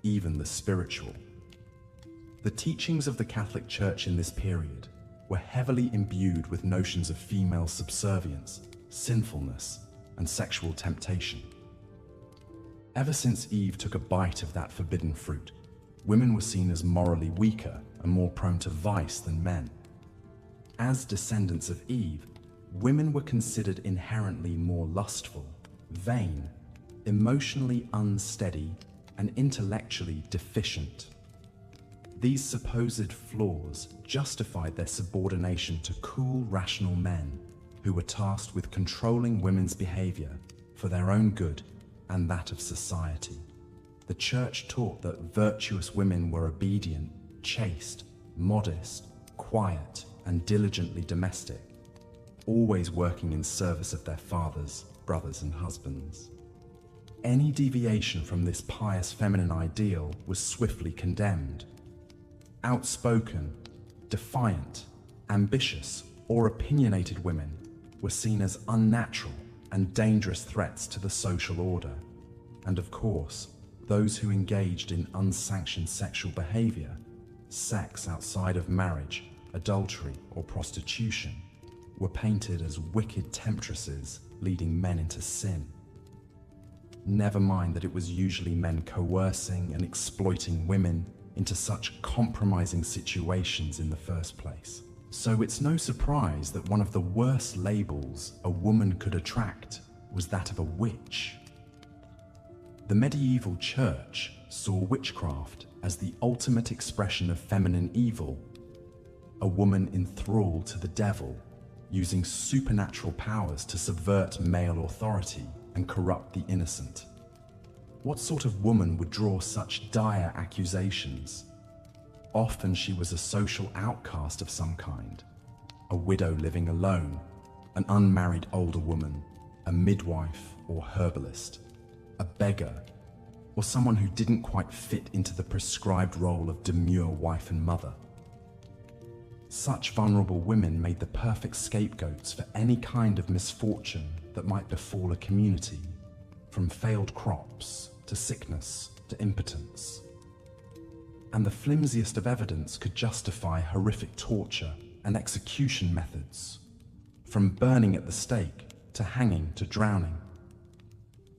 even the spiritual. The teachings of the Catholic Church in this period were heavily imbued with notions of female subservience, sinfulness, and sexual temptation. Ever since Eve took a bite of that forbidden fruit, women were seen as morally weaker and more prone to vice than men. As descendants of Eve, women were considered inherently more lustful, vain, emotionally unsteady, and intellectually deficient. These supposed flaws justified their subordination to cool, rational men who were tasked with controlling women's behavior for their own good and that of society. The Church taught that virtuous women were obedient, chaste, modest, quiet, and diligently domestic, always working in service of their fathers, brothers, and husbands. Any deviation from this pious feminine ideal was swiftly condemned. Outspoken, defiant, ambitious, or opinionated women were seen as unnatural and dangerous threats to the social order. And of course, those who engaged in unsanctioned sexual behavior, sex outside of marriage, adultery, or prostitution, were painted as wicked temptresses leading men into sin. Never mind that it was usually men coercing and exploiting women into such compromising situations in the first place. So it's no surprise that one of the worst labels a woman could attract was that of a witch. The medieval church saw witchcraft as the ultimate expression of feminine evil, a woman enthralled to the devil, using supernatural powers to subvert male authority and corrupt the innocent. What sort of woman would draw such dire accusations? Often she was a social outcast of some kind, a widow living alone, an unmarried older woman, a midwife or herbalist, a beggar, or someone who didn't quite fit into the prescribed role of demure wife and mother. Such vulnerable women made the perfect scapegoats for any kind of misfortune that might befall a community, from failed crops to sickness to impotence. And the flimsiest of evidence could justify horrific torture and execution methods, from burning at the stake to hanging to drowning.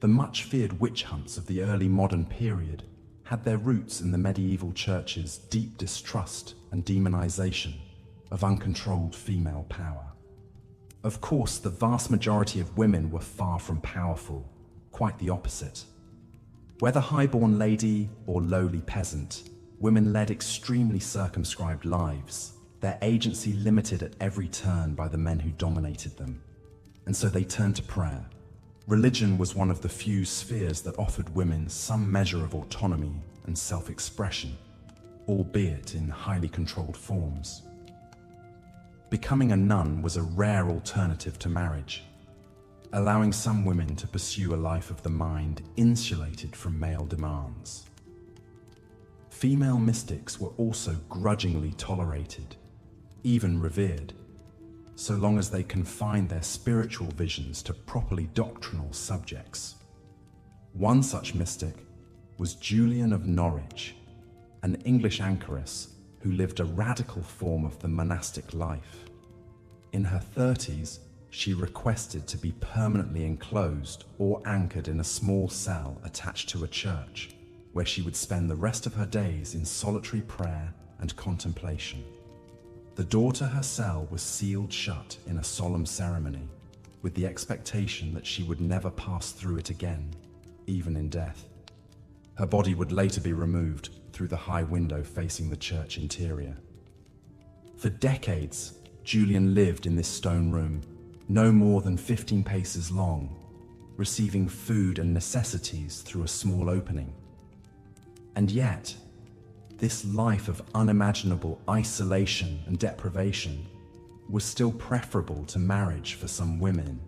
The much-feared witch hunts of the early modern period had their roots in the medieval church's deep distrust and demonization of uncontrolled female power. Of course, the vast majority of women were far from powerful, quite the opposite. Whether highborn lady or lowly peasant, women led extremely circumscribed lives, their agency limited at every turn by the men who dominated them. And so they turned to prayer. Religion was one of the few spheres that offered women some measure of autonomy and self-expression, albeit in highly controlled forms. Becoming a nun was a rare alternative to marriage, allowing some women to pursue a life of the mind insulated from male demands. Female mystics were also grudgingly tolerated, even revered, so long as they confined their spiritual visions to properly doctrinal subjects. One such mystic was Julian of Norwich, an English anchoress who lived a radical form of the monastic life. In her 30s, she requested to be permanently enclosed or anchored in a small cell attached to a church, where she would spend the rest of her days in solitary prayer and contemplation. The door to her cell was sealed shut in a solemn ceremony, with the expectation that she would never pass through it again, even in death. Her body would later be removed through the high window facing the church interior. For decades, Julian lived in this stone room, no more than 15 paces long, receiving food and necessities through a small opening. And yet, this life of unimaginable isolation and deprivation was still preferable to marriage for some women.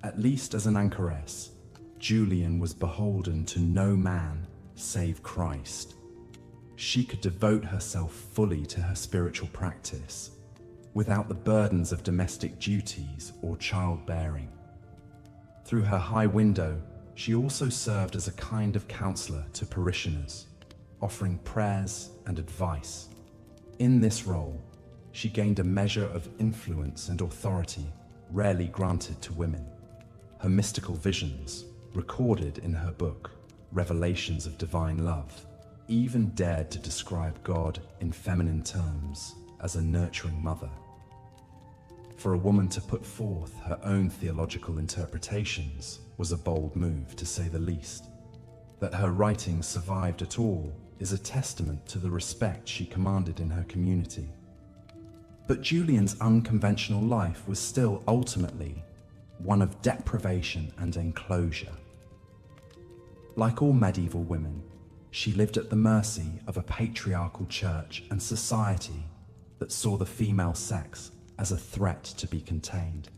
At least as an anchoress, Julian was beholden to no man save Christ. She could devote herself fully to her spiritual practice, without the burdens of domestic duties or childbearing. Through her high window, she also served as a kind of counselor to parishioners, offering prayers and advice. In this role, she gained a measure of influence and authority rarely granted to women. Her mystical visions, recorded in her book, Revelations of Divine Love, even dared to describe God in feminine terms as a nurturing mother. For a woman to put forth her own theological interpretations was a bold move, to say the least. That her writings survived at all is a testament to the respect she commanded in her community. But Julian's unconventional life was still ultimately one of deprivation and enclosure. Like all medieval women, she lived at the mercy of a patriarchal church and society that saw the female sex as a threat to be contained.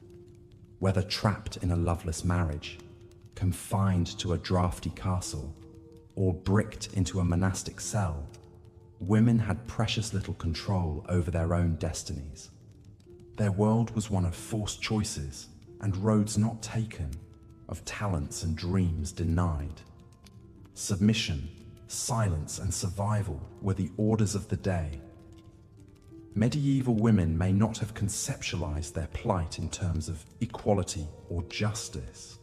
Whether trapped in a loveless marriage, confined to a draughty castle, or bricked into a monastic cell, women had precious little control over their own destinies. Their world was one of forced choices and roads not taken, of talents and dreams denied. Submission, silence, and survival were the orders of the day. Medieval women may not have conceptualized their plight in terms of equality or justice,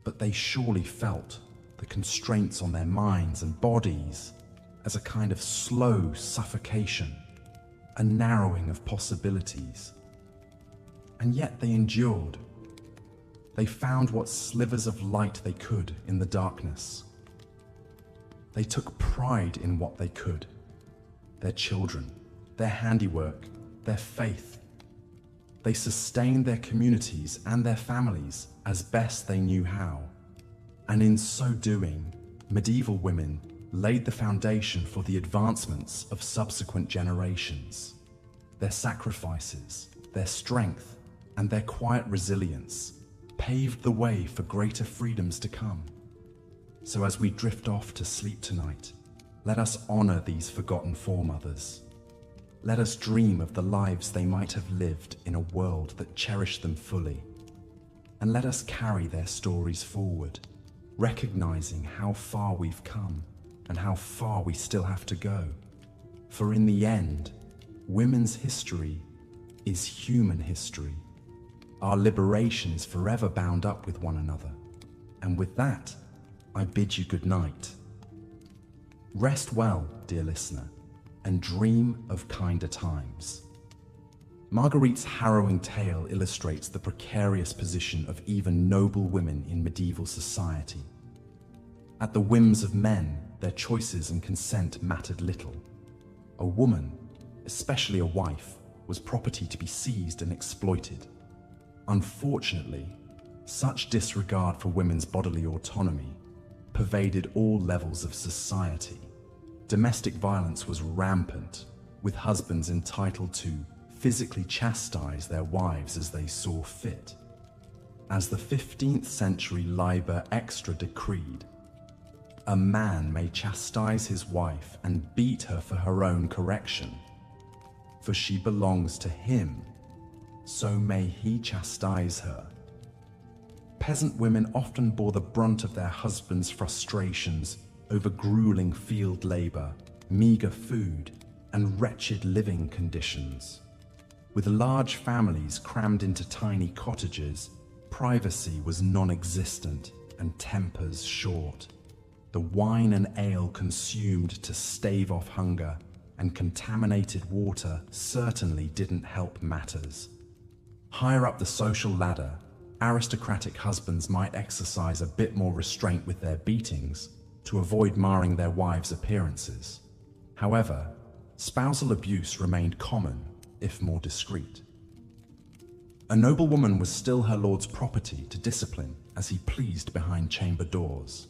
but they surely felt the constraints on their minds and bodies as a kind of slow suffocation. a narrowing of possibilities. And yet they endured. They found what slivers of light they could in the darkness. They took pride in what they could: their children, their handiwork, their faith. They sustained their communities and their families as best they knew how. And in so doing, medieval women laid the foundation for the advancements of subsequent generations. Their sacrifices, their strength, and their quiet resilience paved the way for greater freedoms to come. So as we drift off to sleep tonight, let us honor these forgotten foremothers. Let us dream of the lives they might have lived in a world that cherished them fully. And let us carry their stories forward, recognizing how far we've come and how far we still have to go. For in the end, women's history is human history. Our liberation is forever bound up with one another. And with that, I bid you good night. Rest well, dear listener, and dream of kinder times. Marguerite's harrowing tale illustrates the precarious position of even noble women in medieval society. At the whims of men, their choices and consent mattered little. A woman, especially a wife, was property to be seized and exploited. Unfortunately, such disregard for women's bodily autonomy pervaded all levels of society. Domestic violence was rampant, with husbands entitled to physically chastise their wives as they saw fit. As the 15th century Liber Extra decreed, a man may chastise his wife and beat her for her own correction, for she belongs to him, so may he chastise her. Peasant women often bore the brunt of their husbands' frustrations over grueling field labor, meager food, and wretched living conditions. With large families crammed into tiny cottages, privacy was non-existent and tempers short. The wine and ale consumed to stave off hunger, and contaminated water certainly didn't help matters. Higher up the social ladder, aristocratic husbands might exercise a bit more restraint with their beatings to avoid marring their wives' appearances. However, spousal abuse remained common, if more discreet. A noblewoman was still her lord's property to discipline as he pleased behind chamber doors.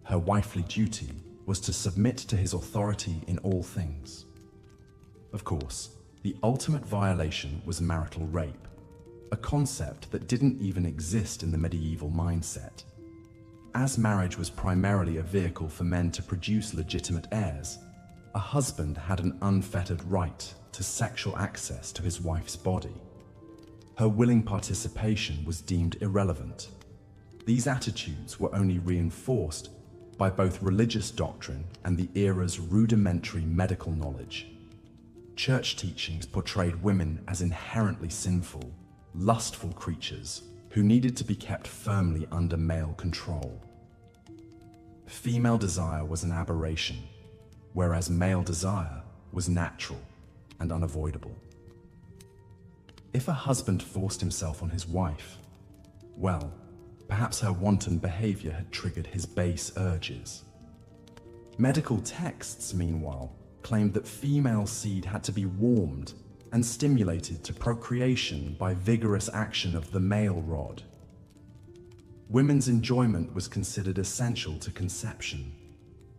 Her wifely duty was to submit to his authority in all things. Of course, the ultimate violation was marital rape, a concept that didn't even exist in the medieval mindset. As marriage was primarily a vehicle for men to produce legitimate heirs, a husband had an unfettered right to sexual access to his wife's body. Her willing participation was deemed irrelevant. These attitudes were only reinforced by both religious doctrine and the era's rudimentary medical knowledge. Church teachings portrayed women as inherently sinful, lustful creatures who needed to be kept firmly under male control. Female desire was an aberration, whereas male desire was natural and unavoidable. If a husband forced himself on his wife, well, perhaps her wanton behavior had triggered his base urges. Medical texts, meanwhile, claimed that female seed had to be warmed and stimulated to procreation by vigorous action of the male rod. Women's enjoyment was considered essential to conception.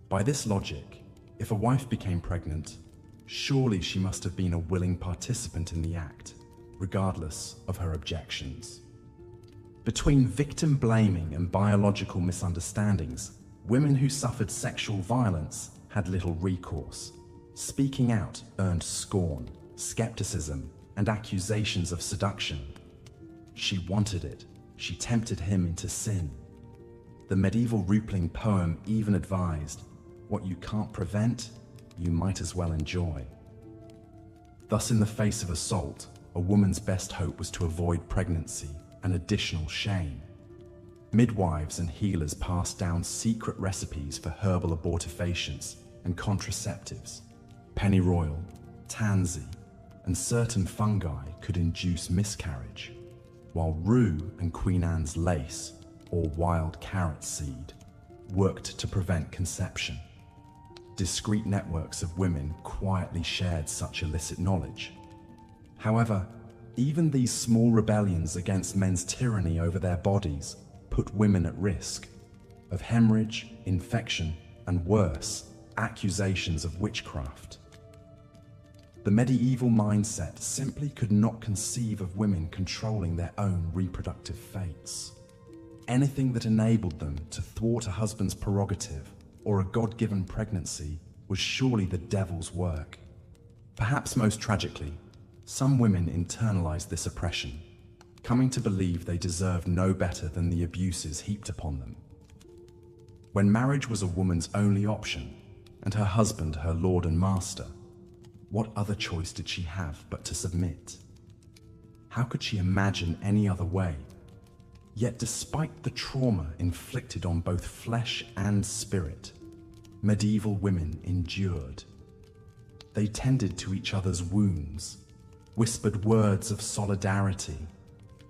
By this logic, if a wife became pregnant, surely she must have been a willing participant in the act, regardless of her objections. Between victim blaming and biological misunderstandings, women who suffered sexual violence had little recourse. Speaking out earned scorn, skepticism, and accusations of seduction. She wanted it. She tempted him into sin. The medieval Rupling poem even advised, what you can't prevent, you might as well enjoy. Thus, in the face of assault, a woman's best hope was to avoid pregnancy and additional shame. Midwives and healers passed down secret recipes for herbal abortifacients and contraceptives. Pennyroyal, tansy, and certain fungi could induce miscarriage, while rue and Queen Anne's lace, or wild carrot seed, worked to prevent conception. Discreet networks of women quietly shared such illicit knowledge. However, even these small rebellions against men's tyranny over their bodies put women at risk of hemorrhage, infection, and worse, accusations of witchcraft. The medieval mindset simply could not conceive of women controlling their own reproductive fates. Anything that enabled them to thwart a husband's prerogative or a God-given pregnancy was surely the devil's work. Perhaps most tragically, some women internalized this oppression, coming to believe they deserved no better than the abuses heaped upon them. When marriage was a woman's only option, and her husband her lord and master, what other choice did she have but to submit? How could she imagine any other way? Yet despite the trauma inflicted on both flesh and spirit, medieval women endured. They tended to each other's wounds, whispered words of solidarity,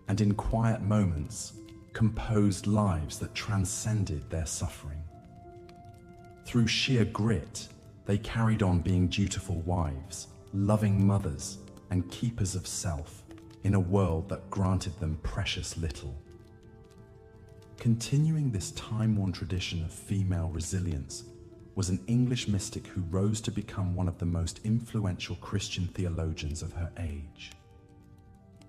and in quiet moments, composed lives that transcended their suffering. Through sheer grit, they carried on being dutiful wives, loving mothers, and keepers of self in a world that granted them precious little. Continuing this time-worn tradition of female resilience was an English mystic who rose to become one of the most influential Christian theologians of her age.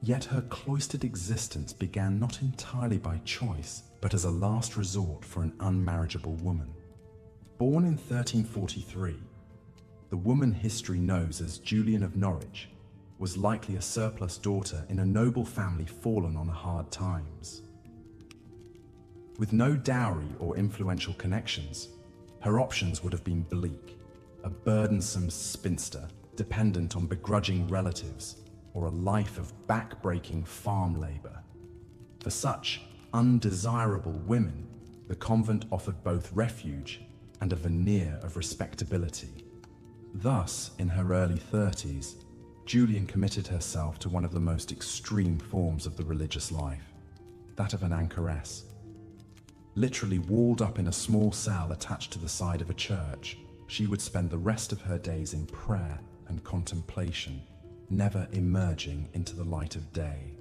Yet her cloistered existence began not entirely by choice, but as a last resort for an unmarriageable woman. Born in 1343, the woman history knows as Julian of Norwich was likely a surplus daughter in a noble family fallen on hard times. With no dowry or influential connections, her options would have been bleak: a burdensome spinster dependent on begrudging relatives, or a life of back-breaking farm labor. For such undesirable women, the convent offered both refuge and a veneer of respectability. Thus, in her early 30s, Julian committed herself to one of the most extreme forms of the religious life, that of an anchoress. Literally walled up in a small cell attached to the side of a church, she would spend the rest of her days in prayer and contemplation, never emerging into the light of day.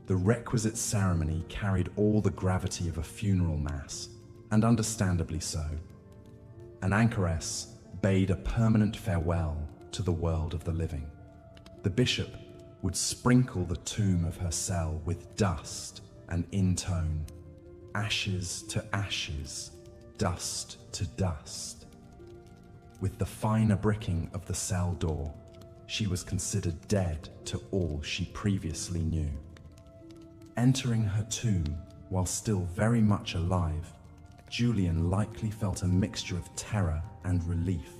The requisite ceremony carried all the gravity of a funeral mass, and understandably so. An anchoress bade a permanent farewell to the world of the living. The bishop would sprinkle the tomb of her cell with dust and intone, ashes to ashes, dust to dust. With the finer bricking of the cell door, she was considered dead to all she previously knew. Entering her tomb while still very much alive, Julian likely felt a mixture of terror and relief.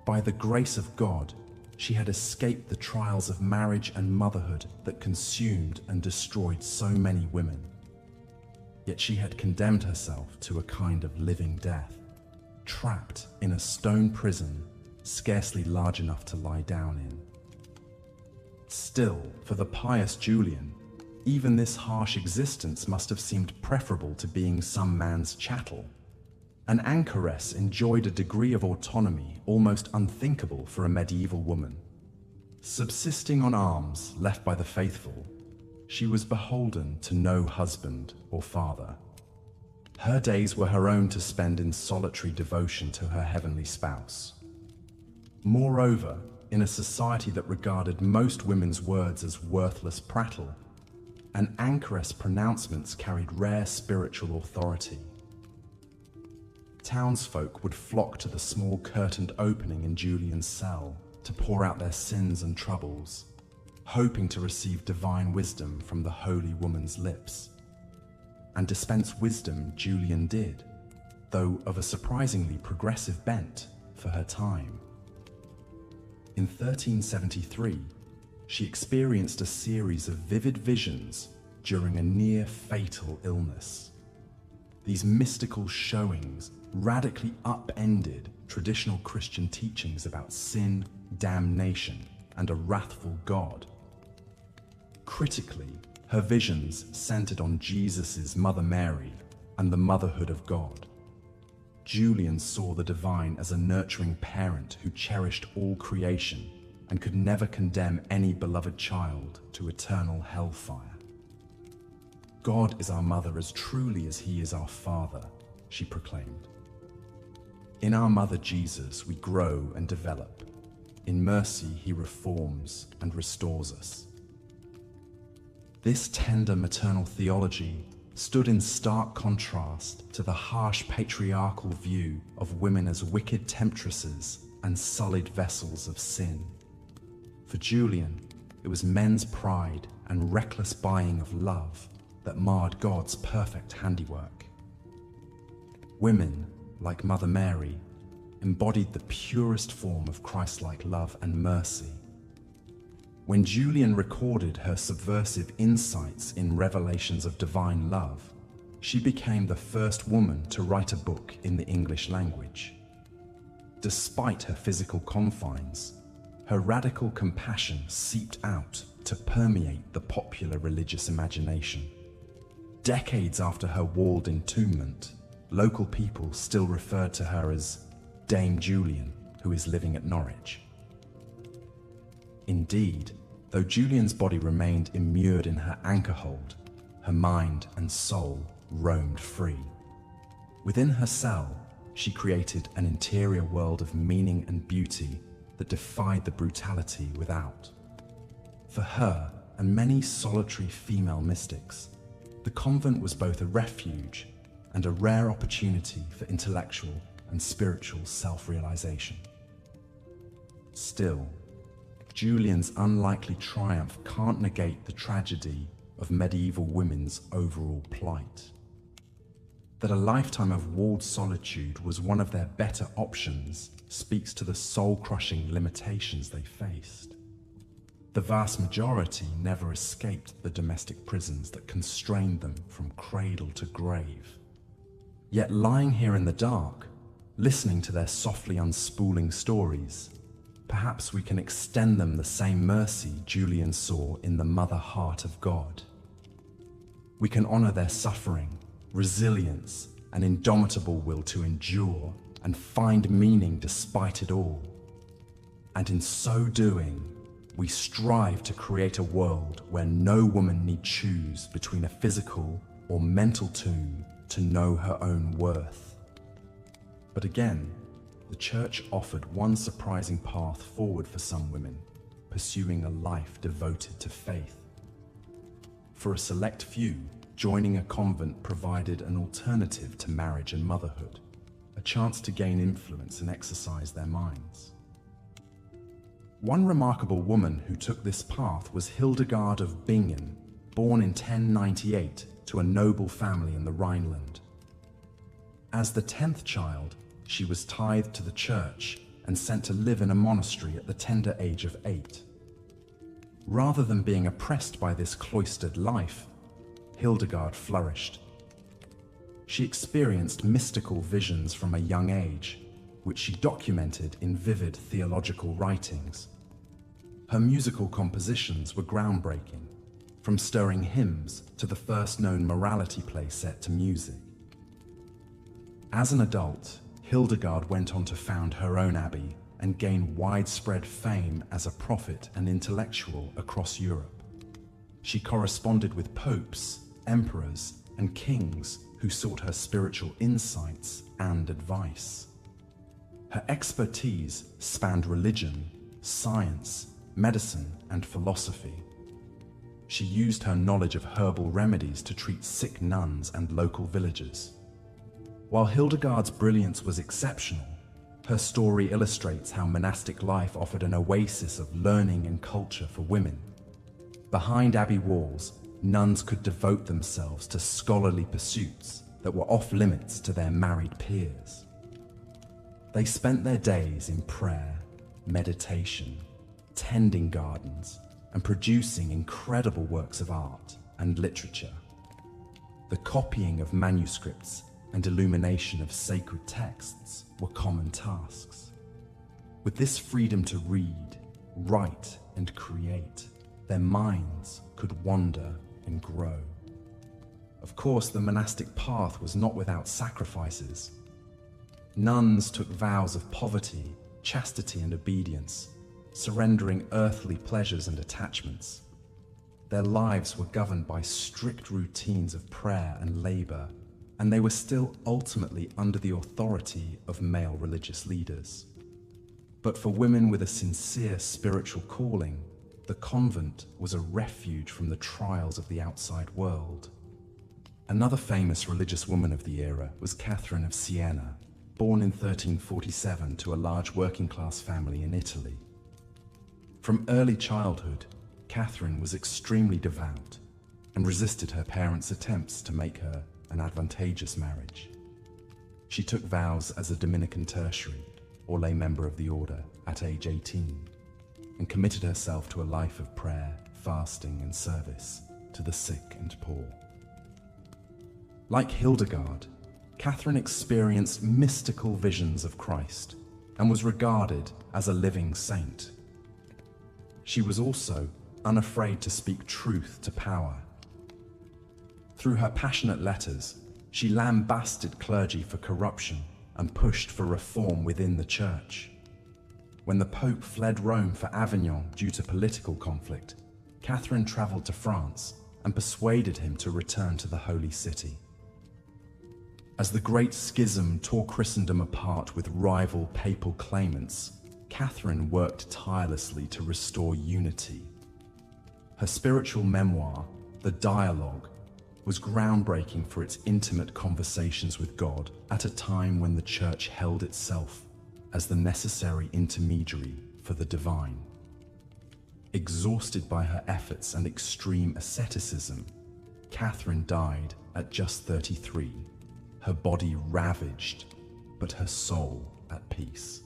By the grace of God, she had escaped the trials of marriage and motherhood that consumed and destroyed so many women. Yet she had condemned herself to a kind of living death, trapped in a stone prison scarcely large enough to lie down in. Still, for the pious Julian, even this harsh existence must have seemed preferable to being some man's chattel. An anchoress enjoyed a degree of autonomy almost unthinkable for a medieval woman. Subsisting on alms left by the faithful, she was beholden to no husband or father. Her days were her own to spend in solitary devotion to her heavenly spouse. Moreover, in a society that regarded most women's words as worthless prattle, an anchoress' pronouncements carried rare spiritual authority. Townsfolk would flock to the small curtained opening in Julian's cell to pour out their sins and troubles, hoping to receive divine wisdom from the holy woman's lips. And dispense wisdom Julian did, though of a surprisingly progressive bent for her time. In 1373, she experienced a series of vivid visions during a near-fatal illness. These mystical showings radically upended traditional Christian teachings about sin, damnation, and a wrathful God. Critically, her visions centered on Jesus' mother Mary and the motherhood of God. Julian saw the divine as a nurturing parent who cherished all creation and could never condemn any beloved child to eternal hellfire. God is our mother as truly as he is our father, she proclaimed. In our mother Jesus, we grow and develop. In mercy, he reforms and restores us. This tender maternal theology stood in stark contrast to the harsh patriarchal view of women as wicked temptresses and sullied vessels of sin. For Julian, it was men's pride and reckless buying of love that marred God's perfect handiwork. Women, like Mother Mary, embodied the purest form of Christ-like love and mercy. When Julian recorded her subversive insights in revelations of divine love, she became the first woman to write a book in the English language. Despite her physical confines, her radical compassion seeped out to permeate the popular religious imagination. Decades after her walled entombment, local people still referred to her as Dame Julian, who is living at Norwich. Indeed, though Julian's body remained immured in her anchor hold, her mind and soul roamed free. Within her cell, she created an interior world of meaning and beauty that defied the brutality without. For her and many solitary female mystics, the convent was both a refuge and a rare opportunity for intellectual and spiritual self-realization. Still, Julian's unlikely triumph can't negate the tragedy of medieval women's overall plight. That a lifetime of walled solitude was one of their better options speaks to the soul-crushing limitations they faced. The vast majority never escaped the domestic prisons that constrained them from cradle to grave. Yet lying here in the dark, listening to their softly unspooling stories, perhaps we can extend them the same mercy Julian saw in the mother heart of God. We can honor their suffering, resilience, and indomitable will to endure and find meaning despite it all. And in so doing, we strive to create a world where no woman need choose between a physical or mental tomb to know her own worth. But again, the Church offered one surprising path forward for some women, pursuing a life devoted to faith. For a select few, joining a convent provided an alternative to marriage and motherhood, a chance to gain influence and exercise their minds. One remarkable woman who took this path was Hildegard of Bingen, born in 1098 to a noble family in the Rhineland. As the 10th child, she was tithed to the church and sent to live in a monastery at the tender age of 8. Rather than being oppressed by this cloistered life, Hildegard flourished. She experienced mystical visions from a young age, which she documented in vivid theological writings. Her musical compositions were groundbreaking, from stirring hymns to the first known morality play set to music. As an adult, Hildegard went on to found her own abbey and gain widespread fame as a prophet and intellectual across Europe. She corresponded with popes, emperors, and kings who sought her spiritual insights and advice. Her expertise spanned religion, science, medicine, and philosophy. She used her knowledge of herbal remedies to treat sick nuns and local villagers. While Hildegard's brilliance was exceptional, her story illustrates how monastic life offered an oasis of learning and culture for women. Behind abbey walls, nuns could devote themselves to scholarly pursuits that were off-limits to their married peers. They spent their days in prayer, meditation, tending gardens, and producing incredible works of art and literature. The copying of manuscripts and illumination of sacred texts were common tasks. With this freedom to read, write, and create, their minds could wander and grow. Of course, the monastic path was not without sacrifices. Nuns took vows of poverty, chastity, and obedience, surrendering earthly pleasures and attachments. Their lives were governed by strict routines of prayer and labor, and they were still ultimately under the authority of male religious leaders. But for women with a sincere spiritual calling, the convent was a refuge from the trials of the outside world. Another famous religious woman of the era was Catherine of Siena, born in 1347 to a large working-class family in Italy. From early childhood, Catherine was extremely devout and resisted her parents' attempts to make her an advantageous marriage. She took vows as a Dominican tertiary, or lay member of the order, at age 18, and committed herself to a life of prayer, fasting, and service to the sick and poor. Like Hildegard, Catherine experienced mystical visions of Christ and was regarded as a living saint. She was also unafraid to speak truth to power. Through her passionate letters, she lambasted clergy for corruption and pushed for reform within the church. When the Pope fled Rome for Avignon due to political conflict, Catherine traveled to France and persuaded him to return to the Holy City. As the Great Schism tore Christendom apart with rival papal claimants, Catherine worked tirelessly to restore unity. Her spiritual memoir, The Dialogue, was groundbreaking for its intimate conversations with God at a time when the Church held itself as the necessary intermediary for the divine. Exhausted by her efforts and extreme asceticism, Catherine died at just 33, her body ravaged, but her soul at peace.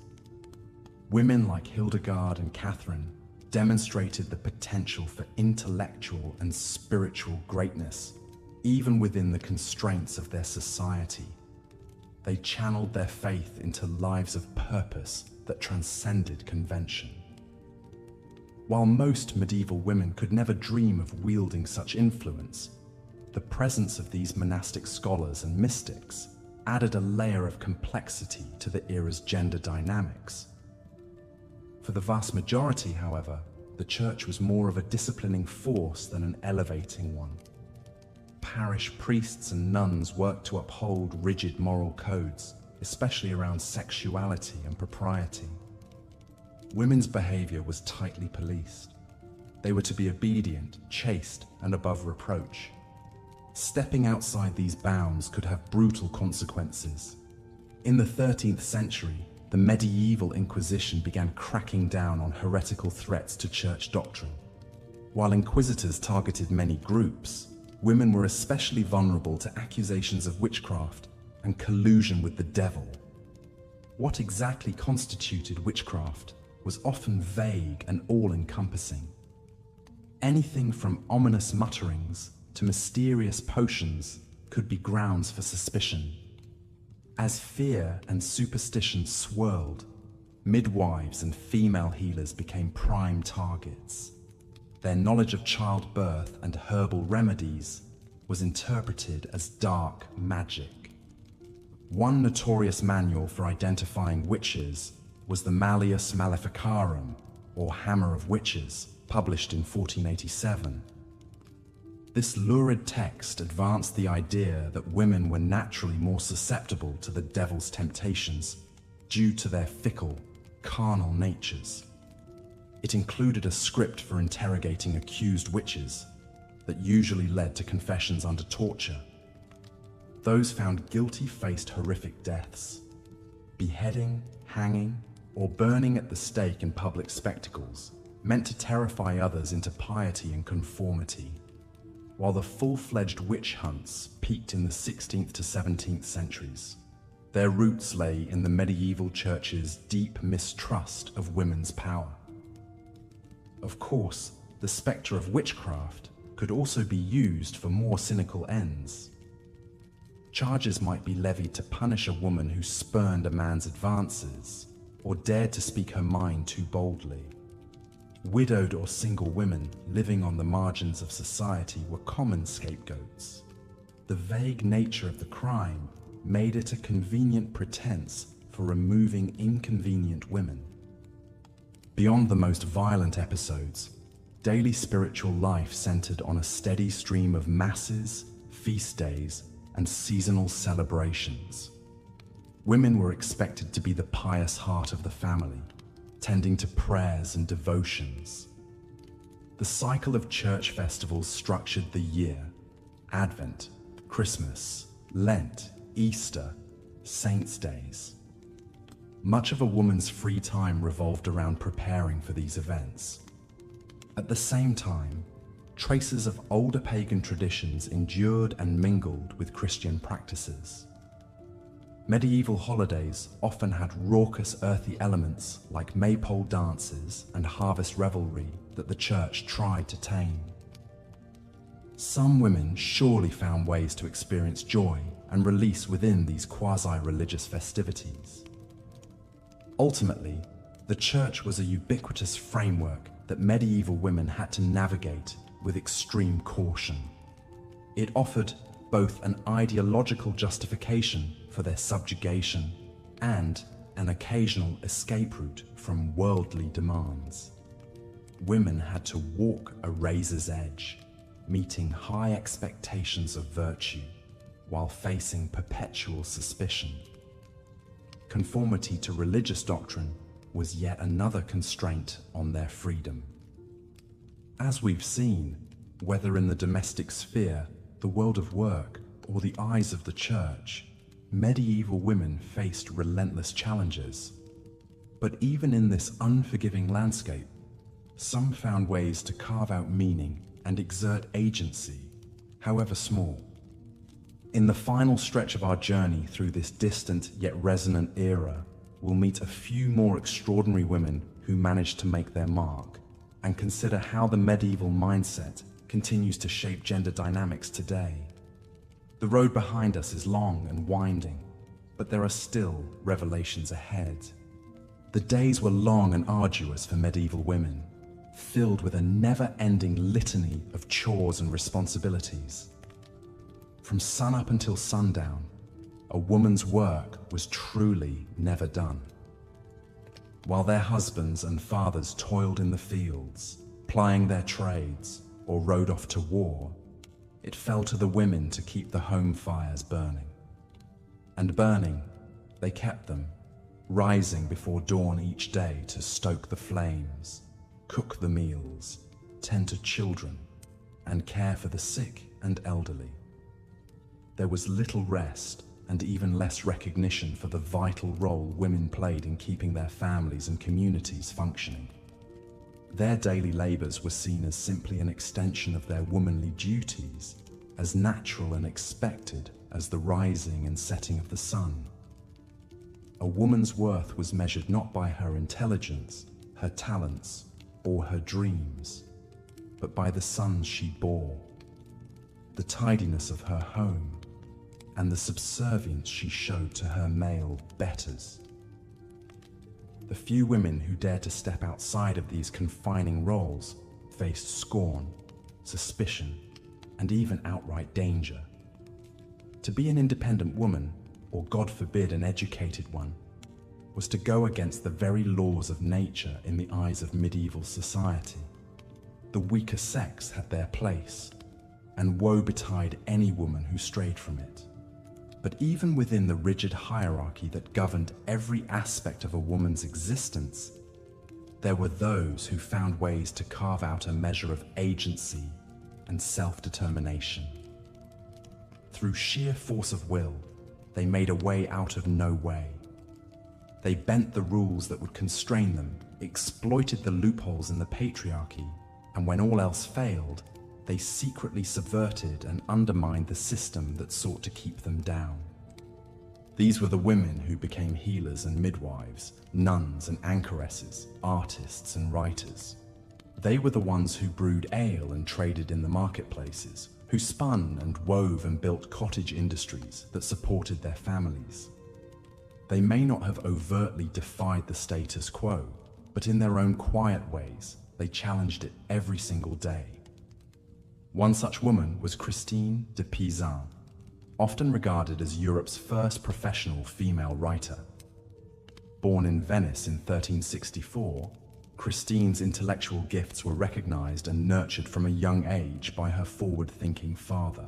Women like Hildegard and Catherine demonstrated the potential for intellectual and spiritual greatness, even within the constraints of their society. They channeled their faith into lives of purpose that transcended convention. While most medieval women could never dream of wielding such influence, the presence of these monastic scholars and mystics added a layer of complexity to the era's gender dynamics. For the vast majority, however, the Church was more of a disciplining force than an elevating one. Parish priests and nuns worked to uphold rigid moral codes, especially around sexuality and propriety. Women's behavior was tightly policed. They were to be obedient, chaste, and above reproach. Stepping outside these bounds could have brutal consequences. In the 13th century, the medieval Inquisition began cracking down on heretical threats to church doctrine. While inquisitors targeted many groups, women were especially vulnerable to accusations of witchcraft and collusion with the devil. What exactly constituted witchcraft was often vague and all-encompassing. Anything from ominous mutterings to mysterious potions could be grounds for suspicion. As fear and superstition swirled, midwives and female healers became prime targets. Their knowledge of childbirth and herbal remedies was interpreted as dark magic. One notorious manual for identifying witches was the Malleus Maleficarum, or Hammer of Witches, published in 1487. This lurid text advanced the idea that women were naturally more susceptible to the devil's temptations due to their fickle, carnal natures. It included a script for interrogating accused witches that usually led to confessions under torture. Those found guilty faced horrific deaths: beheading, hanging, or burning at the stake in public spectacles, meant to terrify others into piety and conformity. While the full-fledged witch hunts peaked in the 16th to 17th centuries, their roots lay in the medieval church's deep mistrust of women's power. Of course, the spectre of witchcraft could also be used for more cynical ends. Charges might be levied to punish a woman who spurned a man's advances, or dared to speak her mind too boldly. Widowed or single women living on the margins of society were common scapegoats. The vague nature of the crime made it a convenient pretense for removing inconvenient women. Beyond the most violent episodes, daily spiritual life centered on a steady stream of masses, feast days, and seasonal celebrations. Women were expected to be the pious heart of the family, tending to prayers and devotions. The cycle of church festivals structured the year: Advent, Christmas, Lent, Easter, Saints' Days. Much of a woman's free time revolved around preparing for these events. At the same time, traces of older pagan traditions endured and mingled with Christian practices. Medieval holidays often had raucous earthy elements like maypole dances and harvest revelry that the church tried to tame. Some women surely found ways to experience joy and release within these quasi-religious festivities. Ultimately, the church was a ubiquitous framework that medieval women had to navigate with extreme caution. It offered both an ideological justification for their subjugation and an occasional escape route from worldly demands. Women had to walk a razor's edge, meeting high expectations of virtue while facing perpetual suspicion. Conformity to religious doctrine was yet another constraint on their freedom. As we've seen, whether in the domestic sphere, the world of work, or the eyes of the church, medieval women faced relentless challenges. But even in this unforgiving landscape, some found ways to carve out meaning and exert agency, however small. In the final stretch of our journey through this distant yet resonant era, we'll meet a few more extraordinary women who managed to make their mark, and consider how the medieval mindset continues to shape gender dynamics today. The road behind us is long and winding, but there are still revelations ahead. The days were long and arduous for medieval women, filled with a never-ending litany of chores and responsibilities. From sunup until sundown, a woman's work was truly never done. While their husbands and fathers toiled in the fields, plying their trades, or rode off to war, it fell to the women to keep the home fires burning. And burning, they kept them, rising before dawn each day to stoke the flames, cook the meals, tend to children, and care for the sick and elderly. There was little rest and even less recognition for the vital role women played in keeping their families and communities functioning. Their daily labors were seen as simply an extension of their womanly duties, as natural and expected as the rising and setting of the sun. A woman's worth was measured not by her intelligence, her talents, or her dreams, but by the sons she bore, the tidiness of her home, and the subservience she showed to her male betters. The few women who dared to step outside of these confining roles faced scorn, suspicion, and even outright danger. To be an independent woman, or God forbid an educated one, was to go against the very laws of nature in the eyes of medieval society. The weaker sex had their place, and woe betide any woman who strayed from it. But even within the rigid hierarchy that governed every aspect of a woman's existence, there were those who found ways to carve out a measure of agency and self-determination. Through sheer force of will, they made a way out of no way. They bent the rules that would constrain them, exploited the loopholes in the patriarchy, and when all else failed, they secretly subverted and undermined the system that sought to keep them down. These were the women who became healers and midwives, nuns and anchoresses, artists and writers. They were the ones who brewed ale and traded in the marketplaces, who spun and wove and built cottage industries that supported their families. They may not have overtly defied the status quo, but in their own quiet ways, they challenged it every single day. One such woman was Christine de Pizan, often regarded as Europe's first professional female writer. Born in Venice in 1364, Christine's intellectual gifts were recognized and nurtured from a young age by her forward-thinking father.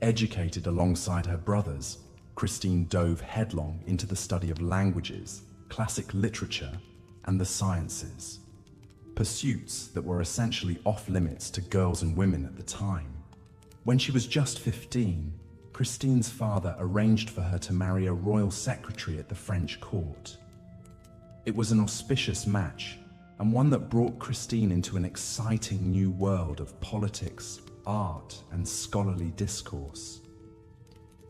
Educated alongside her brothers, Christine dove headlong into the study of languages, classic literature, and the sciences, pursuits that were essentially off-limits to girls and women at the time. When she was just 15, Christine's father arranged for her to marry a royal secretary at the French court. It was an auspicious match, and one that brought Christine into an exciting new world of politics, art, and scholarly discourse.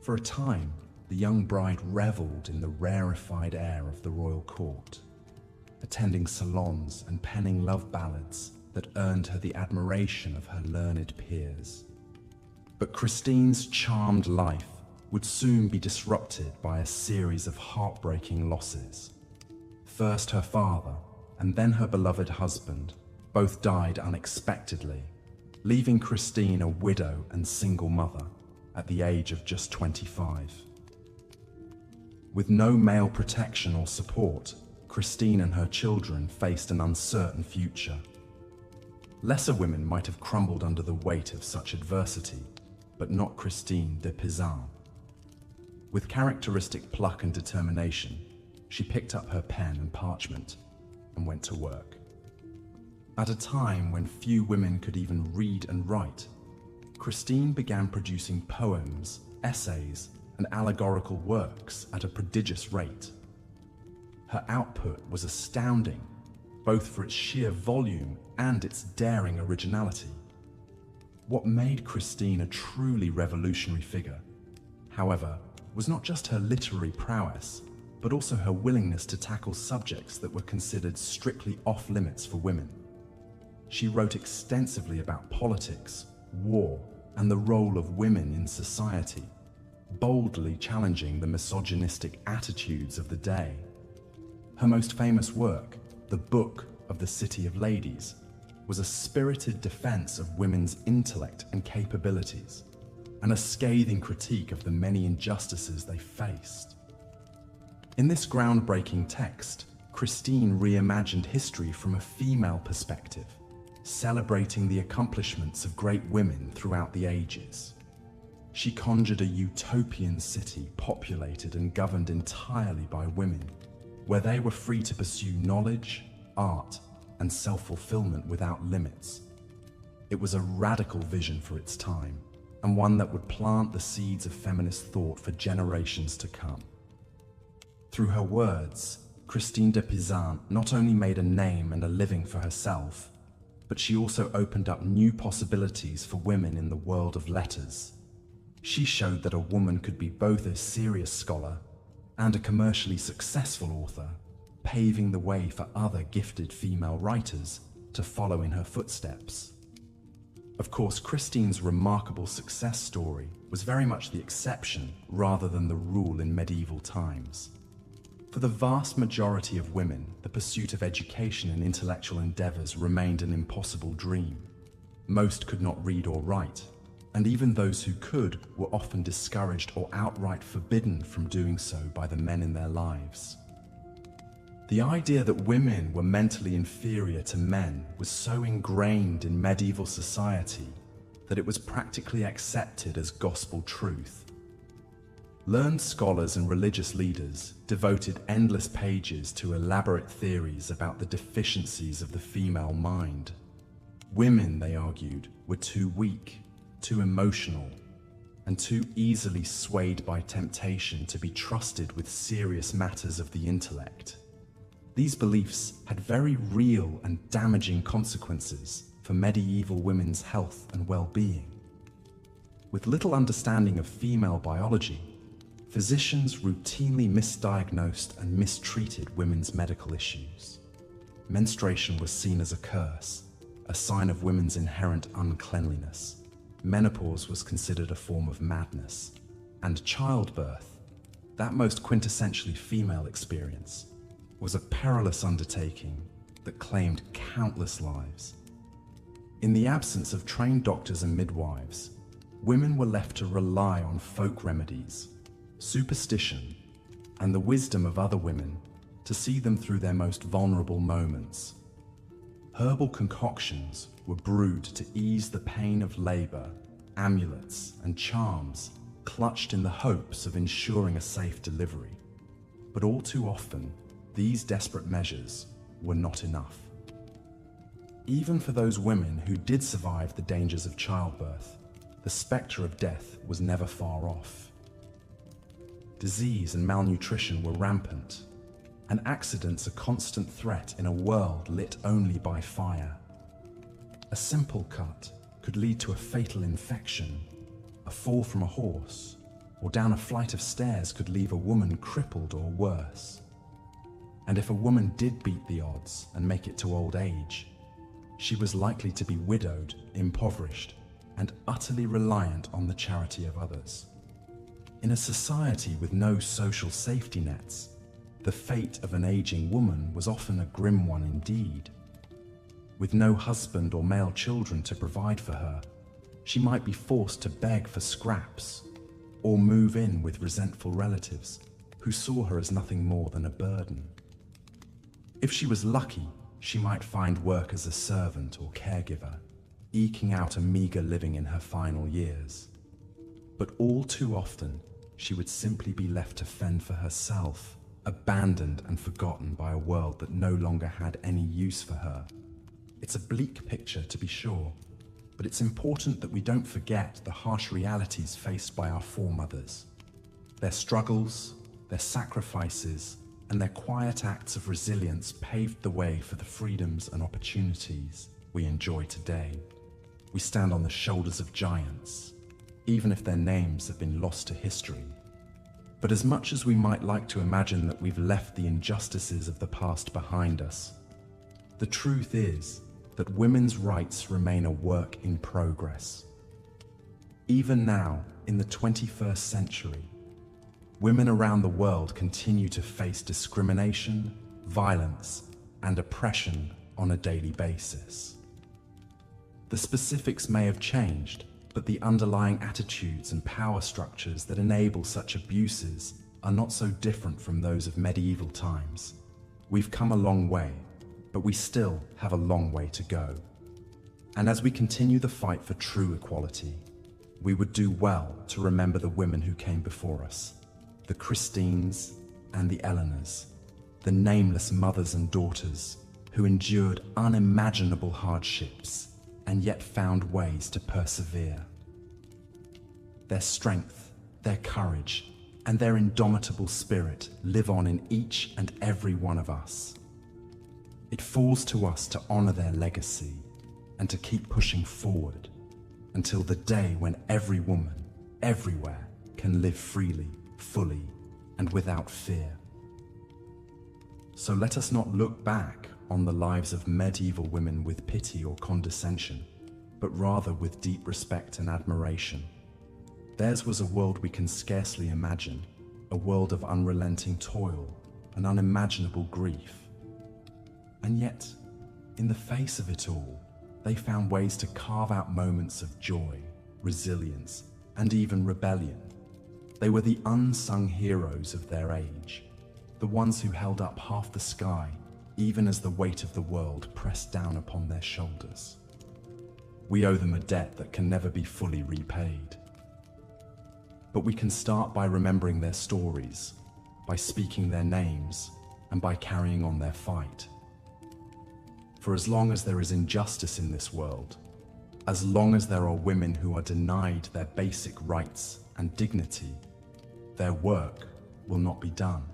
For a time, the young bride reveled in the rarefied air of the royal court, attending salons and penning love ballads that earned her the admiration of her learned peers. But Christine's charmed life would soon be disrupted by a series of heartbreaking losses. First her father, and then her beloved husband, both died unexpectedly, leaving Christine a widow and single mother at the age of just 25. With no male protection or support, Christine and her children faced an uncertain future. Lesser women might have crumbled under the weight of such adversity, but not Christine de Pizan. With characteristic pluck and determination, she picked up her pen and parchment and went to work. At a time when few women could even read and write, Christine began producing poems, essays, and allegorical works at a prodigious rate. Her output was astounding, both for its sheer volume and its daring originality. What made Christine a truly revolutionary figure, however, was not just her literary prowess, but also her willingness to tackle subjects that were considered strictly off-limits for women. She wrote extensively about politics, war, and the role of women in society, boldly challenging the misogynistic attitudes of the day. Her most famous work, The Book of the City of Ladies, was a spirited defense of women's intellect and capabilities, and a scathing critique of the many injustices they faced. In this groundbreaking text, Christine reimagined history from a female perspective, celebrating the accomplishments of great women throughout the ages. She conjured a utopian city populated and governed entirely by women, where they were free to pursue knowledge, art, and self-fulfillment without limits. It was a radical vision for its time, and one that would plant the seeds of feminist thought for generations to come. Through her words, Christine de Pizan not only made a name and a living for herself, but she also opened up new possibilities for women in the world of letters. She showed that a woman could be both a serious scholar and a commercially successful author, paving the way for other gifted female writers to follow in her footsteps. Of course, Christine's remarkable success story was very much the exception rather than the rule in medieval times. For the vast majority of women, the pursuit of education and intellectual endeavors remained an impossible dream. Most could not read or write, and even those who could were often discouraged or outright forbidden from doing so by the men in their lives. The idea that women were mentally inferior to men was so ingrained in medieval society that it was practically accepted as gospel truth. Learned scholars and religious leaders devoted endless pages to elaborate theories about the deficiencies of the female mind. Women, they argued, were too weak, too emotional, and too easily swayed by temptation to be trusted with serious matters of the intellect. These beliefs had very real and damaging consequences for medieval women's health and well-being. With little understanding of female biology, physicians routinely misdiagnosed and mistreated women's medical issues. Menstruation was seen as a curse, a sign of women's inherent uncleanliness. Menopause was considered a form of madness, and childbirth, that most quintessentially female experience was a perilous undertaking that claimed countless lives. In the absence of trained doctors and midwives, women were left to rely on folk remedies, superstition, and the wisdom of other women to see them through their most vulnerable moments. Herbal concoctions were brewed to ease the pain of labor, amulets and charms clutched in the hopes of ensuring a safe delivery. But all too often, these desperate measures were not enough. Even for those women who did survive the dangers of childbirth, the spectre of death was never far off. Disease and malnutrition were rampant, and accidents a constant threat in a world lit only by fire. A simple cut could lead to a fatal infection. A fall from a horse or down a flight of stairs could leave a woman crippled or worse. And if a woman did beat the odds and make it to old age, she was likely to be widowed, impoverished, and utterly reliant on the charity of others. In a society with no social safety nets, the fate of an aging woman was often a grim one indeed. With no husband or male children to provide for her, she might be forced to beg for scraps or move in with resentful relatives who saw her as nothing more than a burden. If she was lucky, she might find work as a servant or caregiver, eking out a meager living in her final years. But all too often, she would simply be left to fend for herself, abandoned and forgotten by a world that no longer had any use for her. It's a bleak picture, to be sure, but it's important that we don't forget the harsh realities faced by our foremothers. Their struggles, their sacrifices, and their quiet acts of resilience paved the way for the freedoms and opportunities we enjoy today. We stand on the shoulders of giants, even if their names have been lost to history. But as much as we might like to imagine that we've left the injustices of the past behind us, the truth is that women's rights remain a work in progress. Even now, in the 21st century, women around the world continue to face discrimination, violence, and oppression on a daily basis. The specifics may have changed, but the underlying attitudes and power structures that enable such abuses are not so different from those of medieval times. We've come a long way, but we still have a long way to go. And as we continue the fight for true equality, we would do well to remember the women who came before us, the Christines and the Eleanors, the nameless mothers and daughters who endured unimaginable hardships and yet found ways to persevere. Their strength, their courage, and their indomitable spirit live on in each and every one of us. It falls to us to honor their legacy and to keep pushing forward until the day when every woman, everywhere, can live freely, fully, and without fear. So let us not look back on the lives of medieval women with pity or condescension, but rather with deep respect and admiration. Theirs was a world we can scarcely imagine, a world of unrelenting toil and unimaginable grief. And yet, in the face of it all, they found ways to carve out moments of joy, resilience, and even rebellion. They were the unsung heroes of their age, the ones who held up half the sky, even as the weight of the world pressed down upon their shoulders. We owe them a debt that can never be fully repaid. But we can start by remembering their stories, by speaking their names, and by carrying on their fight. For as long as there is injustice in this world, as long as there are women who are denied their basic rights and dignity, their work will not be done,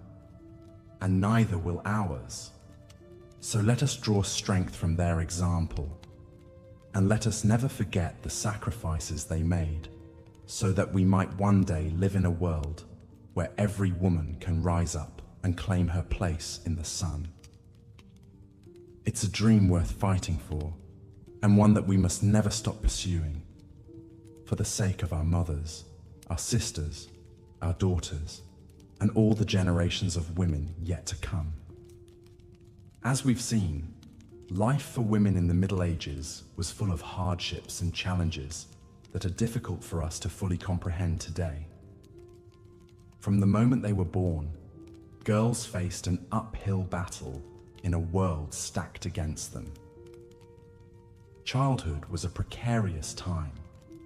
and neither will ours. So let us draw strength from their example, and let us never forget the sacrifices they made, so that we might one day live in a world where every woman can rise up and claim her place in the sun. It's a dream worth fighting for, and one that we must never stop pursuing, for the sake of our mothers, our sisters, our daughters, and all the generations of women yet to come. As we've seen, life for women in the Middle Ages was full of hardships and challenges that are difficult for us to fully comprehend today. From the moment they were born, girls faced an uphill battle in a world stacked against them. Childhood was a precarious time,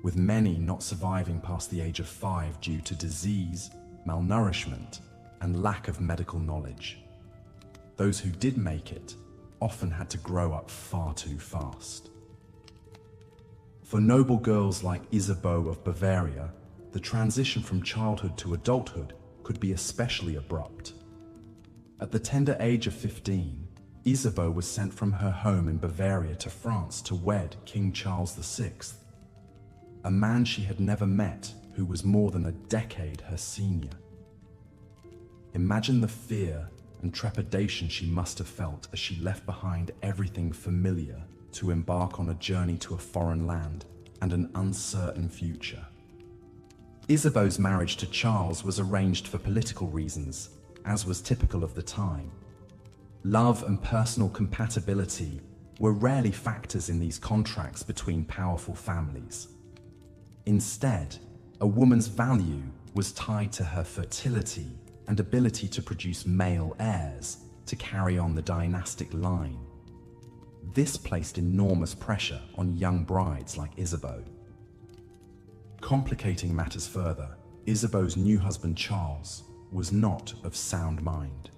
with many not surviving past the age of 5 due to disease, malnourishment, and lack of medical knowledge. Those who did make it often had to grow up far too fast. For noble girls like Isabeau of Bavaria, the transition from childhood to adulthood could be especially abrupt. At the tender age of 15, Isabeau was sent from her home in Bavaria to France to wed King Charles VI, a man she had never met who was more than a decade her senior. Imagine the fear and trepidation she must have felt as she left behind everything familiar to embark on a journey to a foreign land and an uncertain future. Isabeau's marriage to Charles was arranged for political reasons, as was typical of the time. Love and personal compatibility were rarely factors in these contracts between powerful families. Instead, a woman's value was tied to her fertility and ability to produce male heirs to carry on the dynastic line. This placed enormous pressure on young brides like Isabeau. Complicating matters further, Isabeau's new husband Charles was not of sound mind.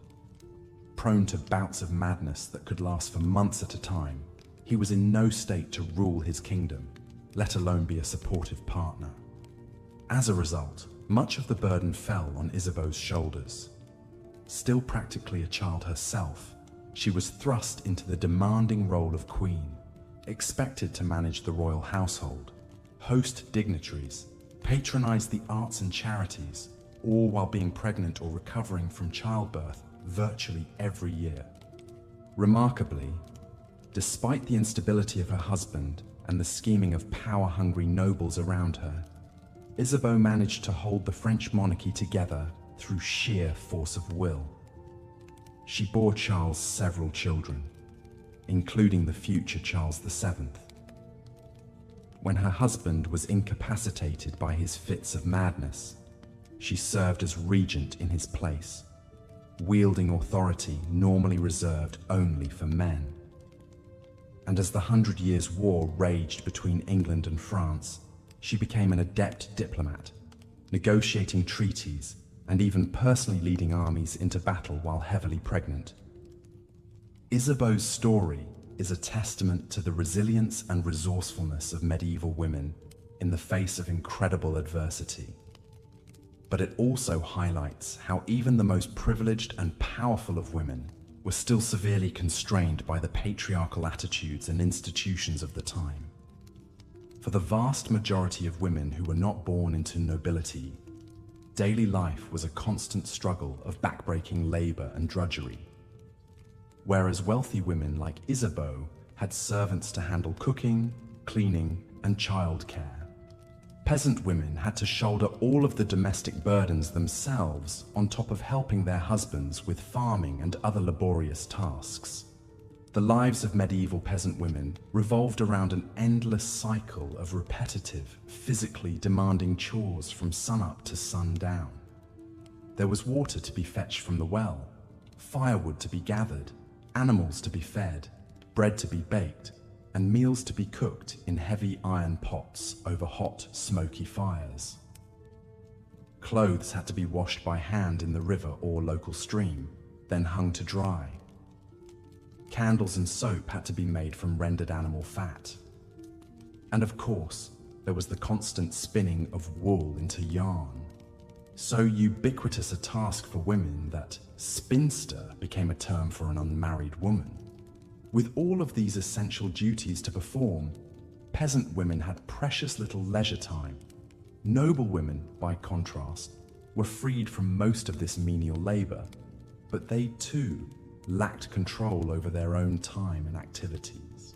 Prone to bouts of madness that could last for months at a time, he was in no state to rule his kingdom, let alone be a supportive partner. As a result, much of the burden fell on Isabeau's shoulders. Still practically a child herself, she was thrust into the demanding role of queen, expected to manage the royal household, host dignitaries, patronize the arts and charities, all while being pregnant or recovering from childbirth virtually every year. Remarkably, despite the instability of her husband and the scheming of power-hungry nobles around her, Isabeau managed to hold the French monarchy together through sheer force of will. She bore Charles several children, including the future Charles VII. When her husband was incapacitated by his fits of madness, she served as regent in his place, wielding authority normally reserved only for men. And as the 100 Years' War raged between England and France, she became an adept diplomat, negotiating treaties and even personally leading armies into battle while heavily pregnant. Isabeau's story is a testament to the resilience and resourcefulness of medieval women in the face of incredible adversity. But it also highlights how even the most privileged and powerful of women were still severely constrained by the patriarchal attitudes and institutions of the time. For the vast majority of women who were not born into nobility, daily life was a constant struggle of backbreaking labor and drudgery. Whereas wealthy women like Isabeau had servants to handle cooking, cleaning, and childcare, peasant women had to shoulder all of the domestic burdens themselves on top of helping their husbands with farming and other laborious tasks. The lives of medieval peasant women revolved around an endless cycle of repetitive, physically demanding chores from sunup to sundown. There was water to be fetched from the well, firewood to be gathered, animals to be fed, bread to be baked, and meals to be cooked in heavy iron pots over hot, smoky fires. Clothes had to be washed by hand in the river or local stream, then hung to dry. Candles and soap had to be made from rendered animal fat. And of course, there was the constant spinning of wool into yarn. So ubiquitous a task for women that spinster became a term for an unmarried woman. With all of these essential duties to perform, peasant women had precious little leisure time. Noble women, by contrast, were freed from most of this menial labor, but they too lacked control over their own time and activities.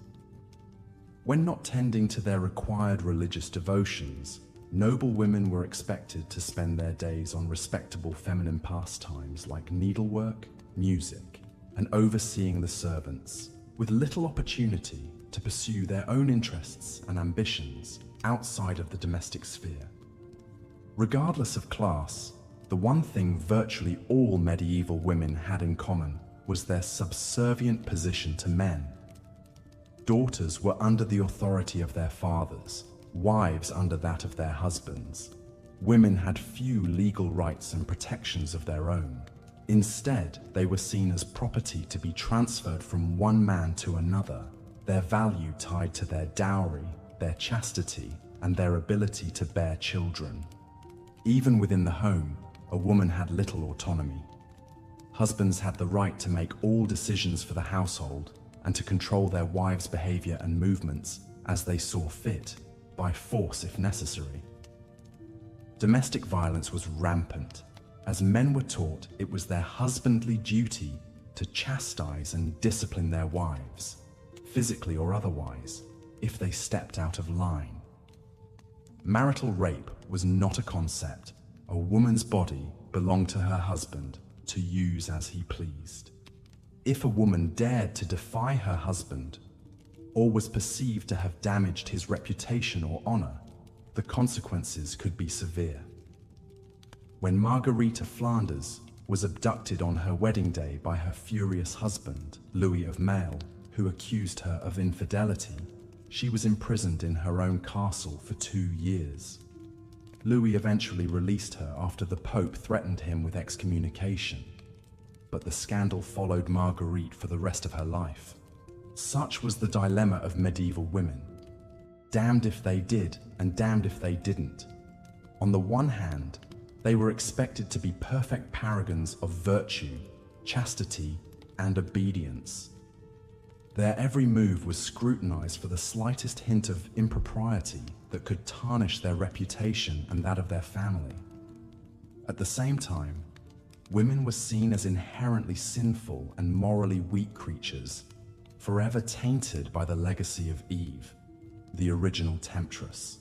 When not tending to their required religious devotions, Noble women were expected to spend their days on respectable feminine pastimes like needlework, music, and overseeing the servants, with little opportunity to pursue their own interests and ambitions outside of the domestic sphere. Regardless of class, the one thing virtually all medieval women had in common was their subservient position to men. Daughters were under the authority of their fathers, wives under that of their husbands. Women had few legal rights and protections of their own. Instead, they were seen as property to be transferred from one man to another, their value tied to their dowry, their chastity, and their ability to bear children. Even within the home, a woman had little autonomy. Husbands had the right to make all decisions for the household and to control their wives' behavior and movements as they saw fit, by force if necessary. Domestic violence was rampant, as men were taught it was their husbandly duty to chastise and discipline their wives, physically or otherwise, if they stepped out of line. Marital rape was not a concept. A woman's body belonged to her husband to use as he pleased. If a woman dared to defy her husband, or was perceived to have damaged his reputation or honor, the consequences could be severe. When Marguerite of Flanders was abducted on her wedding day by her furious husband, Louis of Maille, who accused her of infidelity, she was imprisoned in her own castle for 2 years. Louis eventually released her after the Pope threatened him with excommunication, but the scandal followed Marguerite for the rest of her life. Such was the dilemma of medieval women. Damned if they did, and damned if they didn't. On the one hand, they were expected to be perfect paragons of virtue, chastity, and obedience. Their every move was scrutinized for the slightest hint of impropriety that could tarnish their reputation and that of their family. At the same time, women were seen as inherently sinful and morally weak creatures, forever tainted by the legacy of Eve, the original temptress.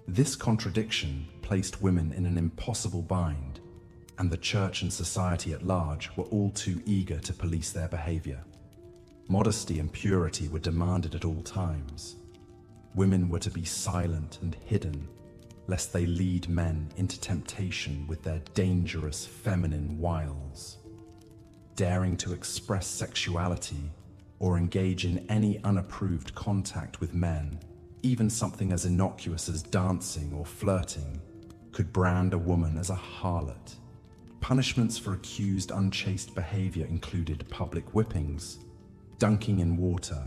This contradiction placed women in an impossible bind, and the church and society at large were all too eager to police their behavior. Modesty and purity were demanded at all times. Women were to be silent and hidden, lest they lead men into temptation with their dangerous feminine wiles. Daring to express sexuality or engage in any unapproved contact with men, even something as innocuous as dancing or flirting, could brand a woman as a harlot. Punishments for accused unchaste behavior included public whippings, dunking in water,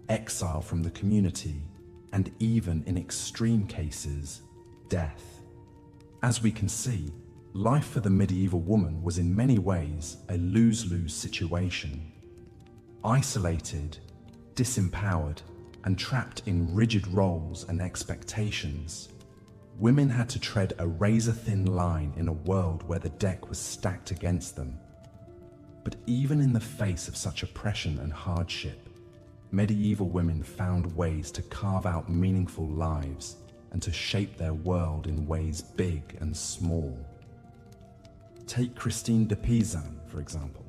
exile from the community, and even in extreme cases, death. As we can see, life for the medieval woman was in many ways a lose-lose situation. Isolated, disempowered, and trapped in rigid roles and expectations, women had to tread a razor-thin line in a world where the deck was stacked against them. But even in the face of such oppression and hardship, medieval women found ways to carve out meaningful lives and to shape their world in ways big and small. Take Christine de Pizan, for example.